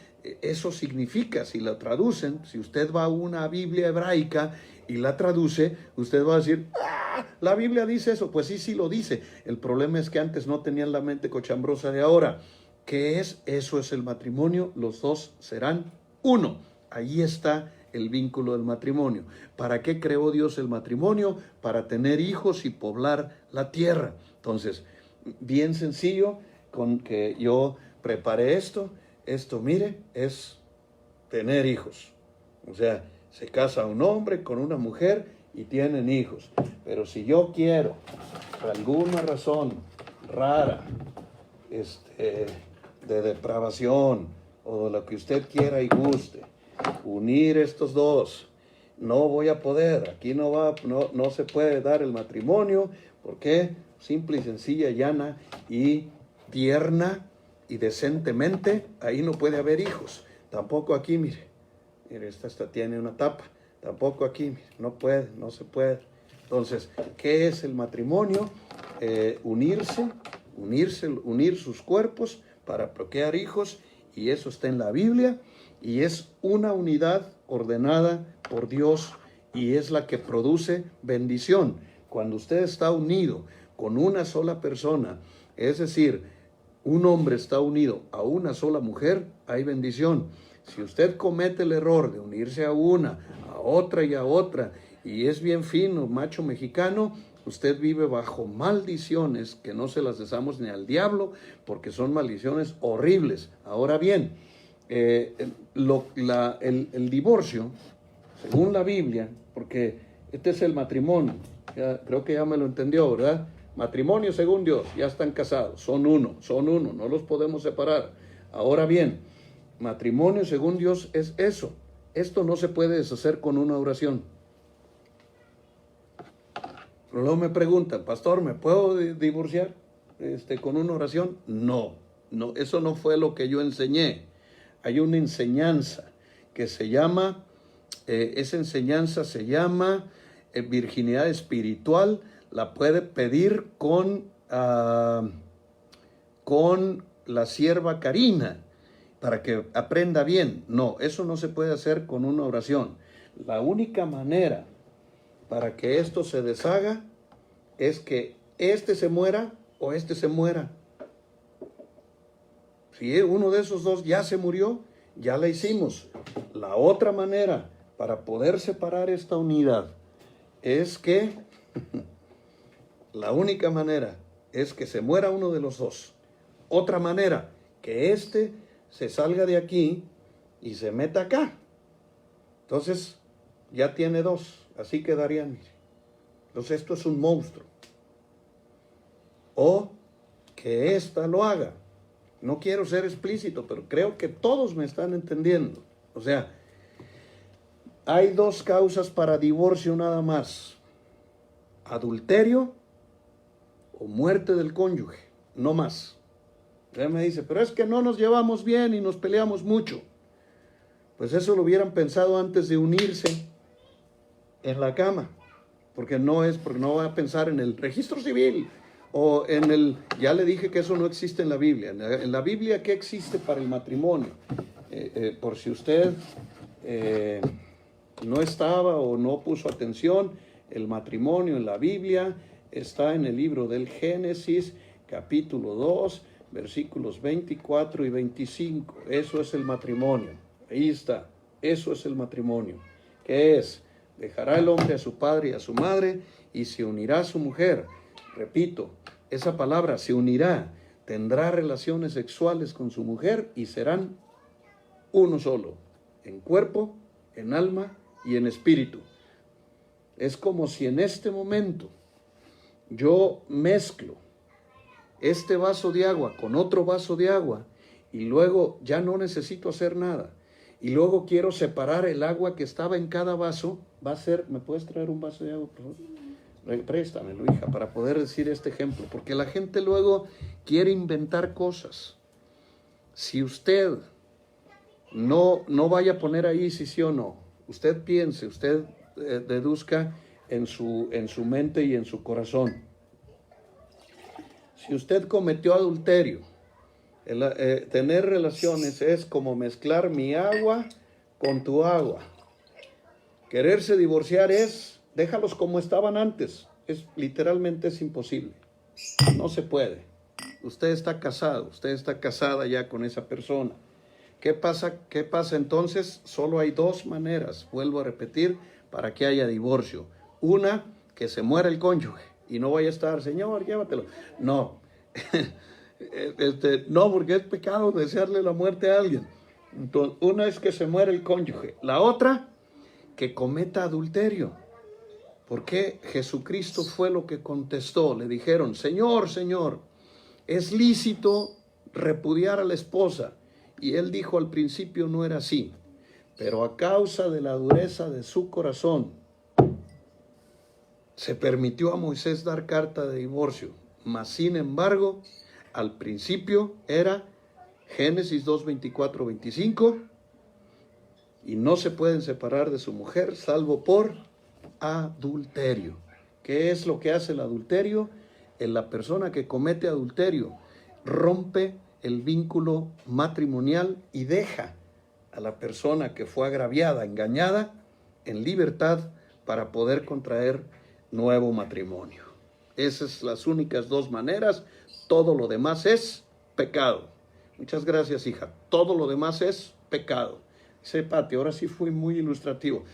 eso significa, si la traducen, si usted va a una Biblia hebraica y la traduce, usted va a decir, ¡ah! La Biblia dice eso. Pues sí lo dice. El problema es que antes no tenían la mente cochambrosa de ahora. ¿Qué es? Eso es el matrimonio. Los dos serán uno. Ahí está el vínculo del matrimonio. ¿Para qué creó Dios el matrimonio? Para tener hijos y poblar la tierra. Entonces, bien sencillo, con que yo preparé esto, mire, es tener hijos. O sea, se casa un hombre con una mujer y tienen hijos. Pero si yo quiero, por alguna razón rara, de depravación o de lo que usted quiera y guste, unir estos dos, no voy a poder. Aquí no se puede dar el matrimonio. ¿Por qué? Simple y sencilla, llana y tierna y decentemente, ahí no puede haber hijos. Tampoco aquí, mire, esta tiene una tapa. Tampoco aquí, mire, no puede, no se puede. Entonces, ¿qué es el matrimonio? Unir sus cuerpos para procrear hijos, y eso está en la Biblia, y es una unidad ordenada por Dios, y es la que produce bendición. Cuando usted está unido con una sola persona, es decir, un hombre está unido a una sola mujer, hay bendición. Si usted comete el error de unirse a una, a otra y a otra, y es bien fino, macho mexicano, usted vive bajo maldiciones que no se las deseamos ni al diablo, porque son maldiciones horribles. Ahora bien, el divorcio, según la Biblia, porque este es el matrimonio, creo que ya me lo entendió, ¿verdad? Matrimonio según Dios, ya están casados, son uno, no los podemos separar. Ahora bien, matrimonio según Dios es eso. Esto no se puede deshacer con una oración. Pero luego me preguntan, pastor, ¿me puedo divorciar? con una oración? No, eso no fue lo que yo enseñé. Hay una enseñanza que se llama, esa enseñanza se llama virginidad espiritual. La puede pedir con la sierva Karina para que aprenda bien. No, eso no se puede hacer con una oración. La única manera para que esto se deshaga es que este se muera o este se muera. Si uno de esos dos ya se murió, ya la hicimos. La otra manera para poder separar esta unidad es que, la única manera es que se muera uno de los dos. Otra manera, que este se salga de aquí y se meta acá. Entonces, ya tiene dos, así quedarían. Entonces, esto es un monstruo. O que ésta lo haga. No quiero ser explícito, pero creo que todos me están entendiendo. O sea, hay dos causas para divorcio nada más: adulterio o muerte del cónyuge, no más. Usted me dice, pero es que no nos llevamos bien y nos peleamos mucho. Pues eso lo hubieran pensado antes de unirse en la cama, porque no va a pensar en el registro civil o en el, ya le dije que eso no existe en la Biblia. En la Biblia, ¿qué existe para el matrimonio? Por si usted no estaba o no puso atención, el matrimonio en la Biblia está en el libro del Génesis, capítulo 2, versículos 24 y 25. Eso es el matrimonio. Ahí está. Eso es el matrimonio. ¿Qué es? Dejará el hombre a su padre y a su madre y se unirá a su mujer. Repito, esa palabra, se unirá, tendrá relaciones sexuales con su mujer y serán uno solo, en cuerpo, en alma y en espíritu. Es como si en este momento yo mezclo este vaso de agua con otro vaso de agua y luego ya no necesito hacer nada. Y luego quiero separar el agua que estaba en cada vaso. Va a ser, ¿me puedes traer un vaso de agua, por favor? Préstamelo, hija, para poder decir este ejemplo. Porque la gente luego quiere inventar cosas. Si usted no vaya a poner ahí si sí o no, usted piense, usted deduzca en su mente y en su corazón. Si usted cometió adulterio, tener relaciones es como mezclar mi agua con tu agua. Quererse divorciar es, déjalos como estaban antes. Literalmente es imposible. No se puede. Usted está casado, usted está casada ya con esa persona. ¿Qué pasa entonces? Solo hay dos maneras, vuelvo a repetir, para que haya divorcio. Una, que se muera el cónyuge y no vaya a estar, Señor, llévatelo. No. No, porque es pecado desearle la muerte a alguien. Entonces, una es que se muera el cónyuge. La otra, que cometa adulterio. Porque Jesucristo fue lo que contestó. Le dijeron, Señor, Señor, ¿es lícito repudiar a la esposa? Y él dijo, al principio no era así, pero a causa de la dureza de su corazón, se permitió a Moisés dar carta de divorcio. Mas, sin embargo, al principio era Génesis 2, 24, 25, y no se pueden separar de su mujer salvo por adulterio. ¿Qué es lo que hace el adulterio? La persona que comete adulterio rompe el vínculo matrimonial y deja a la persona que fue agraviada, engañada, en libertad para poder contraer nuevo matrimonio. Esas son las únicas dos maneras. Todo lo demás es pecado. Muchas gracias, hija. Todo lo demás es pecado. Dice Pati, ahora sí fui muy ilustrativo.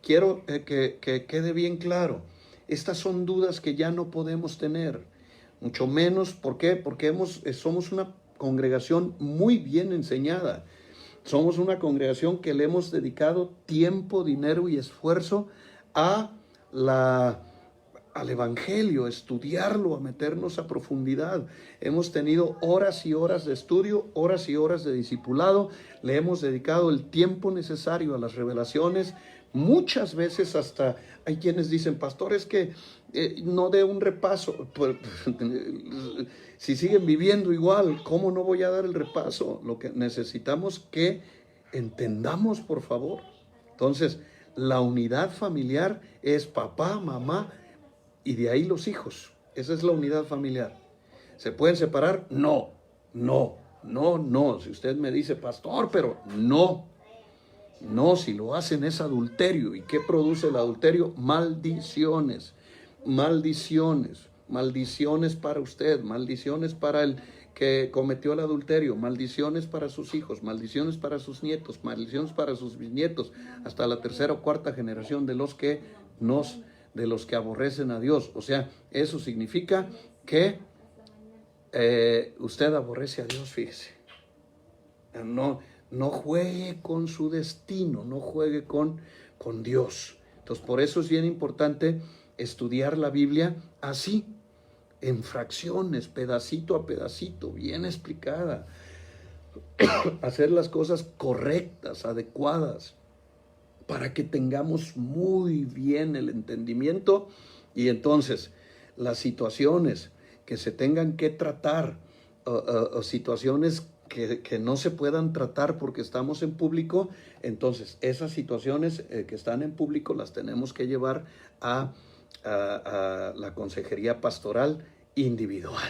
Quiero que quede bien claro. Estas son dudas que ya no podemos tener. Mucho menos, ¿por qué? Porque somos una congregación muy bien enseñada. Somos una congregación que le hemos dedicado tiempo, dinero y esfuerzo al Evangelio, a estudiarlo, a meternos a profundidad. Hemos tenido horas y horas de estudio, horas y horas de discipulado. Le hemos dedicado el tiempo necesario a las revelaciones Muchas veces hasta hay quienes dicen, pastor, es que no dé un repaso. Pues, si siguen viviendo igual, ¿cómo no voy a dar el repaso? Lo que necesitamos que entendamos, por favor. Entonces, la unidad familiar es papá, mamá y de ahí los hijos. Esa es la unidad familiar. ¿Se pueden separar? No, no, no, no. Si usted me dice, pastor, pero no. No, si lo hacen es adulterio. ¿Y qué produce el adulterio? Maldiciones, maldiciones, maldiciones para usted, maldiciones para el que cometió el adulterio, maldiciones para sus hijos, maldiciones para sus nietos, maldiciones para sus bisnietos, hasta la tercera o cuarta generación de los que aborrecen a Dios. O sea, eso significa que usted aborrece a Dios, fíjese. No juegue con su destino, no juegue con Dios. Entonces, por eso es bien importante estudiar la Biblia así, en fracciones, pedacito a pedacito, bien explicada. Hacer las cosas correctas, adecuadas, para que tengamos muy bien el entendimiento y entonces las situaciones que se tengan que tratar, o situaciones que no se puedan tratar porque estamos en público, entonces esas situaciones que están en público las tenemos que llevar a la consejería pastoral individual.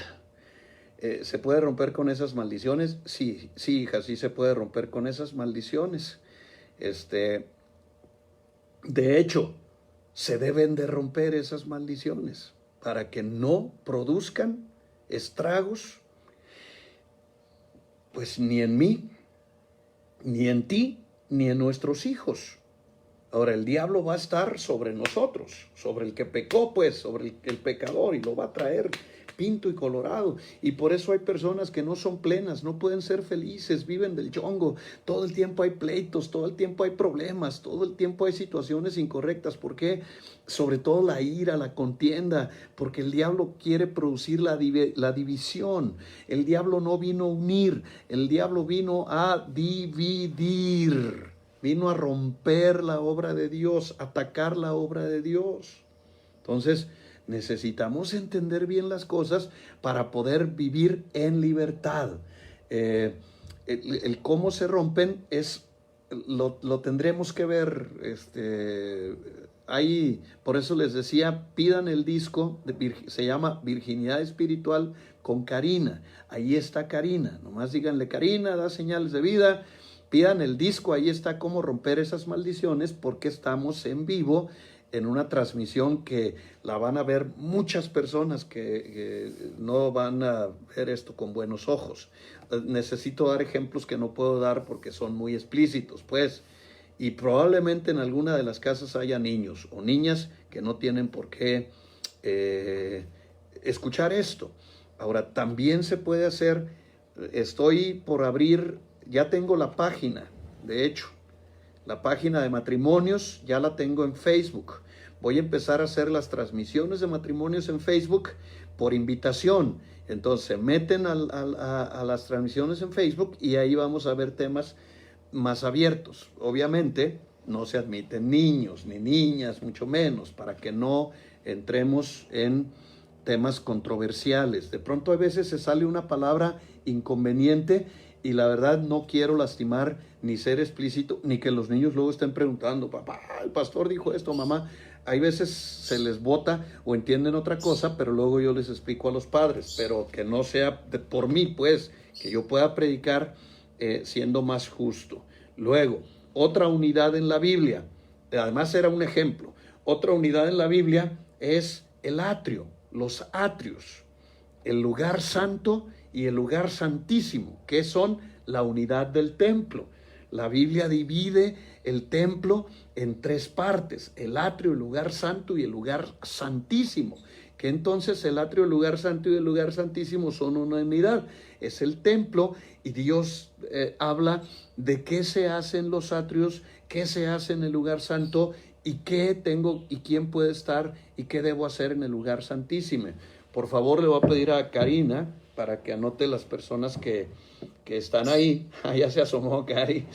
¿Se puede romper con esas maldiciones? Sí, sí, hija, sí se puede romper con esas maldiciones. De hecho, se deben de romper esas maldiciones para que no produzcan estragos, pues ni en mí, ni en ti, ni en nuestros hijos. Ahora, el diablo va a estar sobre nosotros, sobre el que pecó, pues, sobre el pecador, y lo va a traer pinto y colorado. Y por eso hay personas que no son plenas, no pueden ser felices, viven del yongo. Todo el tiempo hay pleitos, todo el tiempo hay problemas, todo el tiempo hay situaciones incorrectas. ¿Por qué? Sobre todo la ira, la contienda, porque el diablo quiere producir la división. El diablo no vino a unir, el diablo vino a dividir. Vino a romper la obra de Dios, atacar la obra de Dios. Entonces, necesitamos entender bien las cosas para poder vivir en libertad. El cómo se rompen lo tendremos que ver. Ahí, por eso les decía, pidan el disco, se llama Virginidad Espiritual con Karina. Ahí está Karina. Nomás díganle, Karina, da señales de vida. Pidan el disco, ahí está cómo romper esas maldiciones, porque estamos en vivo en una transmisión que la van a ver muchas personas que no van a ver esto con buenos ojos. Necesito dar ejemplos que no puedo dar porque son muy explícitos, pues, y probablemente en alguna de las casas haya niños o niñas que no tienen por qué escuchar esto. Ahora, también se puede hacer, estoy por abrir, ya tengo la página, de hecho, la página de matrimonios ya la tengo en Facebook. Voy a empezar a hacer las transmisiones de matrimonios en Facebook por invitación. Entonces se meten a las transmisiones en Facebook y ahí vamos a ver temas más abiertos. Obviamente no se admiten niños ni niñas, mucho menos, para que no entremos en temas controversiales. De pronto a veces se sale una palabra inconveniente y la verdad no quiero lastimar ni ser explícito, ni que los niños luego estén preguntando, papá, el pastor dijo esto, mamá. Hay veces se les bota o entienden otra cosa, pero luego yo les explico a los padres, pero que no sea por mí, pues, que yo pueda predicar siendo más justo. Luego, otra unidad en la Biblia, además era un ejemplo, otra unidad en la Biblia es el atrio, los atrios, el lugar santo y el lugar santísimo, que son la unidad del templo. La Biblia divide el templo en tres partes, el atrio, el lugar santo y el lugar santísimo, que entonces el atrio, el lugar santo y el lugar santísimo son una unidad. Es el templo y Dios habla de qué se hace en los atrios, qué se hace en el lugar santo y qué tengo y quién puede estar y qué debo hacer en el lugar santísimo. Por favor, le voy a pedir a Karina para que anote las personas que están ahí. Ya se asomó Cari.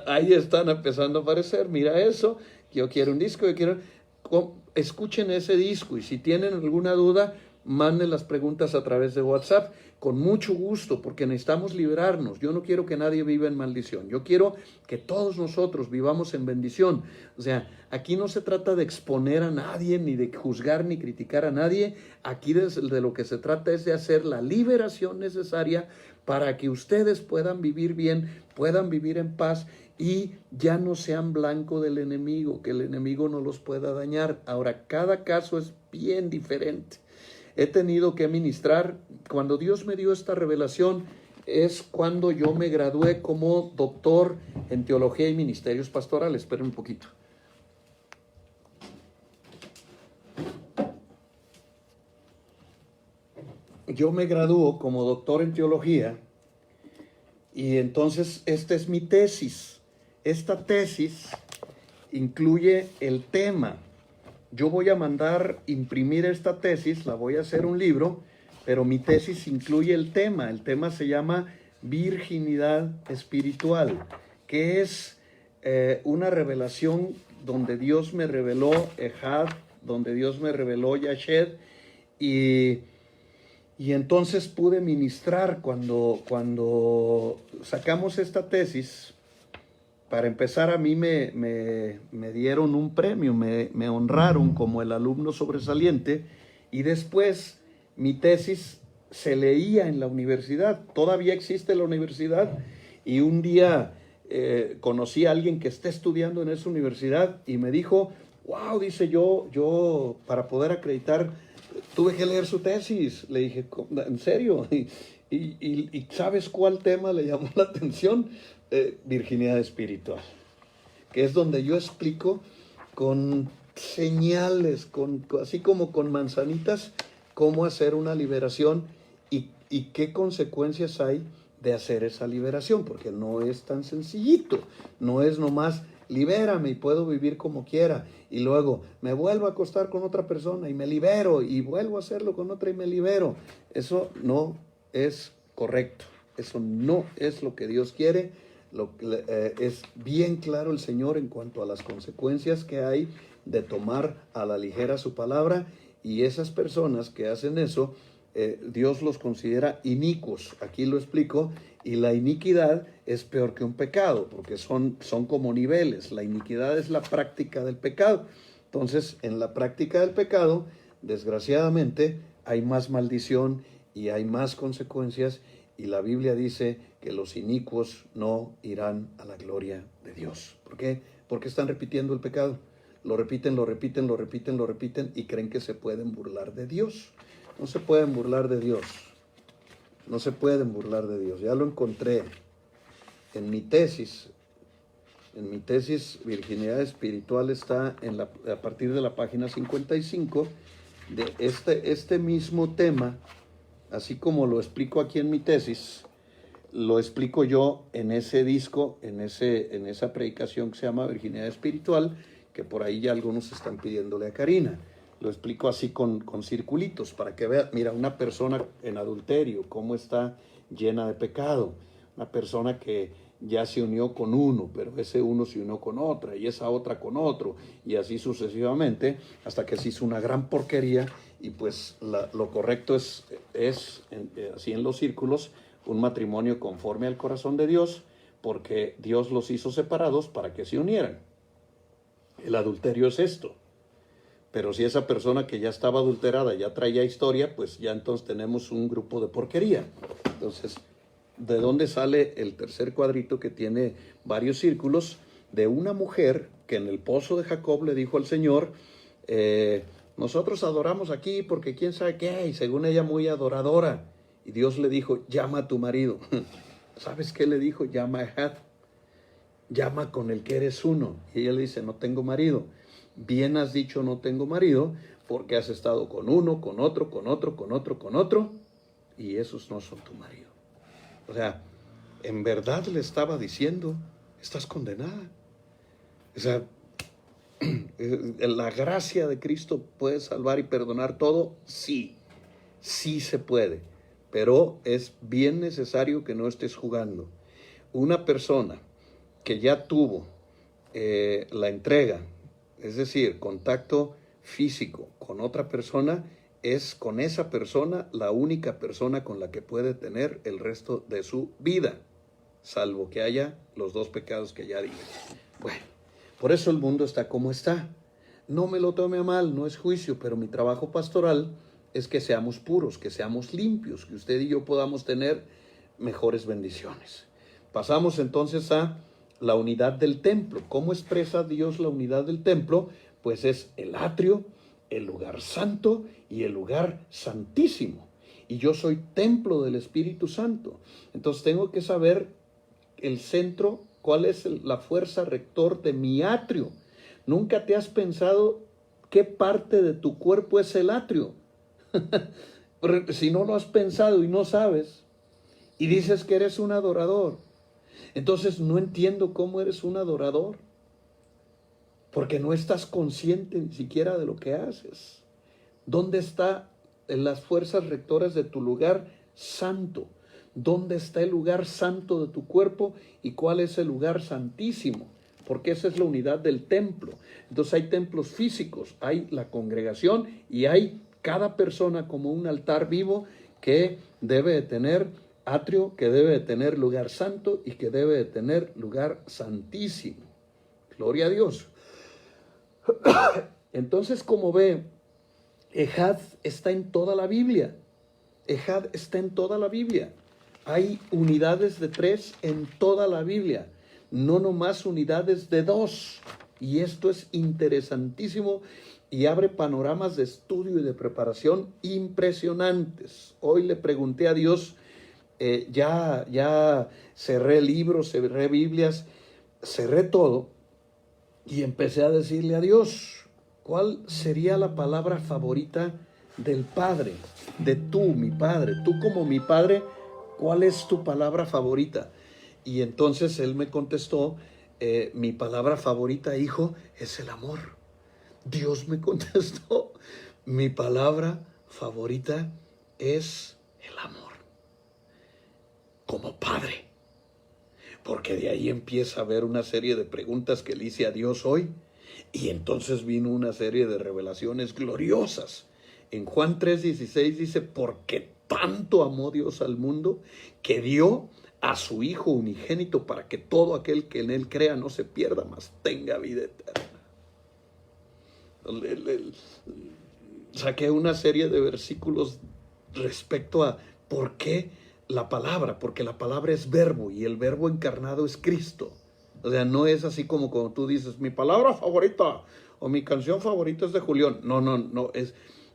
Ahí están empezando a aparecer. Mira eso, yo quiero un disco, escuchen ese disco y si tienen alguna duda, manden las preguntas a través de WhatsApp con mucho gusto, porque necesitamos liberarnos. Yo no quiero que nadie viva en maldición, yo quiero que todos nosotros vivamos en bendición. O sea, aquí no se trata de exponer a nadie, ni de juzgar ni criticar a nadie. Aquí de lo que se trata es de hacer la liberación necesaria para que ustedes puedan vivir bien, puedan vivir en paz y ya no sean blanco del enemigo, que el enemigo no los pueda dañar. Ahora, cada caso es bien diferente. He tenido que ministrar. Cuando Dios me dio esta revelación es cuando yo me gradué como doctor en teología y ministerios pastorales. Esperen un poquito. Yo me graduó como doctor en teología y entonces esta es mi tesis. Esta tesis incluye el tema. Yo voy a mandar imprimir esta tesis, la voy a hacer un libro, pero mi tesis incluye el tema. El tema se llama Virginidad Espiritual, que es una revelación donde Dios me reveló Ejad, donde Dios me reveló Yashed, y entonces pude ministrar cuando sacamos esta tesis. Para empezar, a mí me dieron un premio, me honraron como el alumno sobresaliente y después mi tesis se leía en la universidad. Todavía existe la universidad y un día conocí a alguien que está estudiando en esa universidad y me dijo, wow, dice yo para poder acreditar tuve que leer su tesis. Le dije, ¿en serio? ¿Y sabes cuál tema le llamó la atención? Virginidad espiritual, que es donde yo explico con señales, así como con manzanitas, cómo hacer una liberación y qué consecuencias hay de hacer esa liberación, porque no es tan sencillito, no es nomás libérame y puedo vivir como quiera y luego me vuelvo a acostar con otra persona y me libero y vuelvo a hacerlo con otra y me libero. Eso no es correcto, eso no es lo que Dios quiere. Es bien claro el Señor en cuanto a las consecuencias que hay de tomar a la ligera su palabra, y esas personas que hacen eso, Dios los considera inicuos. Aquí lo explico, y la iniquidad es peor que un pecado, porque son como niveles. La iniquidad es la práctica del pecado. Entonces, en la práctica del pecado, desgraciadamente, hay más maldición y hay más consecuencias, y la Biblia dice que los inicuos no irán a la gloria de Dios. ¿Por qué? Porque están repitiendo el pecado. Lo repiten, lo repiten, lo repiten, lo repiten y creen que se pueden burlar de Dios. No se pueden burlar de Dios. No se pueden burlar de Dios. Ya lo encontré en mi tesis. En mi tesis, Virginidad Espiritual, está a partir de la página 55 de este mismo tema, así como lo explico aquí en mi tesis. Lo explico yo en ese disco, en esa predicación que se llama Virginidad Espiritual, que por ahí ya algunos están pidiéndole a Karina. Lo explico así con circulitos para que vean, mira, una persona en adulterio, cómo está llena de pecado. Una persona que ya se unió con uno, pero ese uno se unió con otra, y esa otra con otro, y así sucesivamente, hasta que se hizo una gran porquería, y pues lo correcto es así en los círculos, un matrimonio conforme al corazón de Dios, porque Dios los hizo separados para que se unieran. El adulterio es esto. Pero si esa persona que ya estaba adulterada ya traía historia, pues ya entonces tenemos un grupo de porquería. Entonces, ¿de dónde sale el tercer cuadrito que tiene varios círculos? De una mujer que en el pozo de Jacob le dijo al Señor, nosotros adoramos aquí porque quién sabe qué, y según ella muy adoradora. Y Dios le dijo, llama a tu marido. ¿Sabes qué le dijo? Llama a Ejad. Llama con el que eres uno. Y ella le dice, no tengo marido. Bien has dicho, no tengo marido, porque has estado con uno, con otro, con otro, con otro, con otro, y esos no son tu marido. O sea, en verdad le estaba diciendo, estás condenada. O sea, la gracia de Cristo puede salvar y perdonar todo. Sí, sí se puede, pero es bien necesario que no estés jugando. Una persona que ya tuvo la entrega, es decir, contacto físico con otra persona, es con esa persona la única persona con la que puede tener el resto de su vida, salvo que haya los dos pecados que ya dije. Bueno, por eso el mundo está como está. No me lo tome a mal, no es juicio, pero mi trabajo pastoral es que seamos puros, que seamos limpios, que usted y yo podamos tener mejores bendiciones. Pasamos entonces a la unidad del templo. ¿Cómo expresa Dios la unidad del templo? Pues es el atrio, el lugar santo y el lugar santísimo. Y yo soy templo del Espíritu Santo. Entonces tengo que saber el centro, cuál es la fuerza rector de mi atrio. ¿Nunca te has pensado qué parte de tu cuerpo es el atrio? Si no lo has pensado y no sabes, y dices que eres un adorador, entonces no entiendo cómo eres un adorador, porque no estás consciente ni siquiera de lo que haces. ¿Dónde están las fuerzas rectoras de tu lugar santo? ¿Dónde está el lugar santo de tu cuerpo y cuál es el lugar santísimo? Porque esa es la unidad del templo. Entonces hay templos físicos, hay la congregación y hay cada persona como un altar vivo que debe de tener atrio, que debe de tener lugar santo y que debe de tener lugar santísimo. Gloria a Dios. Entonces, como ve, Ejad está en toda la Biblia. Ejad está en toda la Biblia. Hay unidades de 3 en toda la Biblia, no nomás unidades de 2. Y esto es interesantísimo y abre panoramas de estudio y de preparación impresionantes. Hoy le pregunté a Dios, ya cerré libros, cerré Biblias, cerré todo y empecé a decirle a Dios, ¿cuál sería la palabra favorita del Padre? De tú, mi Padre, tú como mi Padre, ¿cuál es tu palabra favorita? Y entonces Él me contestó, mi palabra favorita, hijo, es el amor. Dios me contestó, mi palabra favorita es el amor. Como Padre. Porque de ahí empieza a haber una serie de preguntas que le hice a Dios hoy. Y entonces vino una serie de revelaciones gloriosas. En Juan 3:16 dice, porque tanto amó Dios al mundo que dio a su Hijo unigénito para que todo aquel que en Él crea no se pierda, mas tenga vida eterna. Saqué una serie de versículos respecto a por qué la palabra, porque la palabra es verbo y el verbo encarnado es Cristo. O sea, no es así como cuando tú dices, mi palabra favorita o mi canción favorita es de Julián. No,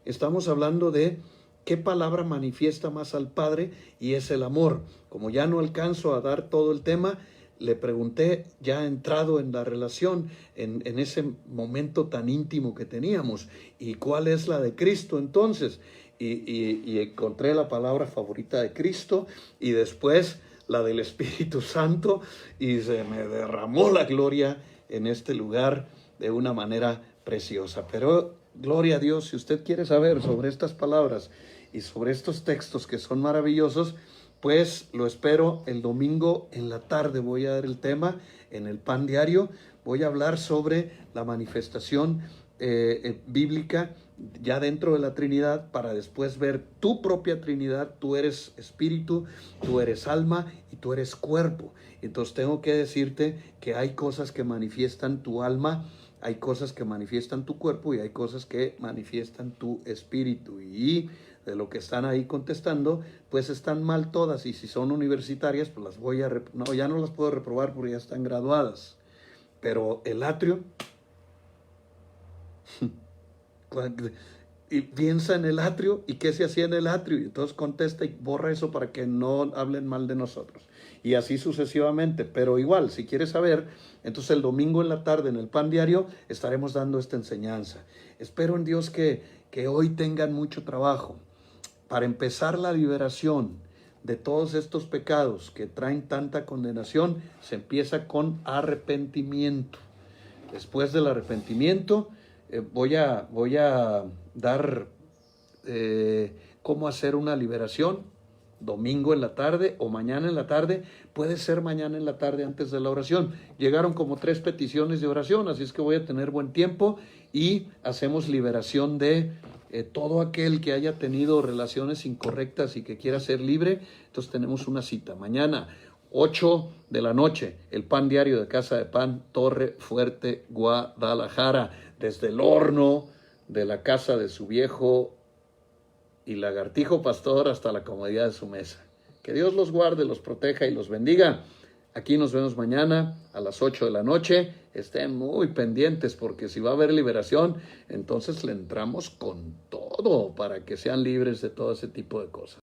estamos hablando de qué palabra manifiesta más al Padre y es el amor. Como ya no alcanzo a dar todo el tema, le pregunté, ya entrado en la relación, en ese momento tan íntimo que teníamos, ¿y cuál es la de Cristo entonces? Y encontré la palabra favorita de Cristo y después la del Espíritu Santo y se me derramó la gloria en este lugar de una manera preciosa. Pero gloria a Dios, si usted quiere saber sobre estas palabras y sobre estos textos que son maravillosos, pues lo espero el domingo en la tarde. Voy a dar el tema en el Pan Diario. Voy a hablar sobre la manifestación bíblica ya dentro de la Trinidad, para después ver tu propia Trinidad. Tú eres espíritu, tú eres alma y tú eres cuerpo. Entonces tengo que decirte que hay cosas que manifiestan tu alma, hay cosas que manifiestan tu cuerpo y hay cosas que manifiestan tu espíritu. Y de lo que están ahí contestando, pues están mal todas. Y si son universitarias, pues las voy a... No, ya no las puedo reprobar porque ya están graduadas. Pero el atrio... Y piensa en el atrio y qué se hacía en el atrio, y entonces contesta y borra eso para que no hablen mal de nosotros, y así sucesivamente. Pero igual, si quieres saber, entonces el domingo en la tarde en el Pan Diario estaremos dando esta enseñanza. Espero en Dios que hoy tengan mucho trabajo para empezar la liberación de todos estos pecados que traen tanta condenación. Se empieza con arrepentimiento. Después del arrepentimiento voy a dar cómo hacer una liberación domingo en la tarde o mañana en la tarde. Puede ser mañana en la tarde antes de la oración. Llegaron como 3 peticiones de oración, así es que voy a tener buen tiempo y hacemos liberación de todo aquel que haya tenido relaciones incorrectas y que quiera ser libre. Entonces tenemos una cita mañana, 8 de la noche, el pan diario de Casa de Pan, Torre Fuerte, Guadalajara, desde el horno de la casa de su viejo y lagartijo pastor hasta la comodidad de su mesa. Que Dios los guarde, los proteja y los bendiga. Aquí nos vemos mañana a las 8 de la noche. Estén muy pendientes porque si va a haber liberación, entonces le entramos con todo para que sean libres de todo ese tipo de cosas.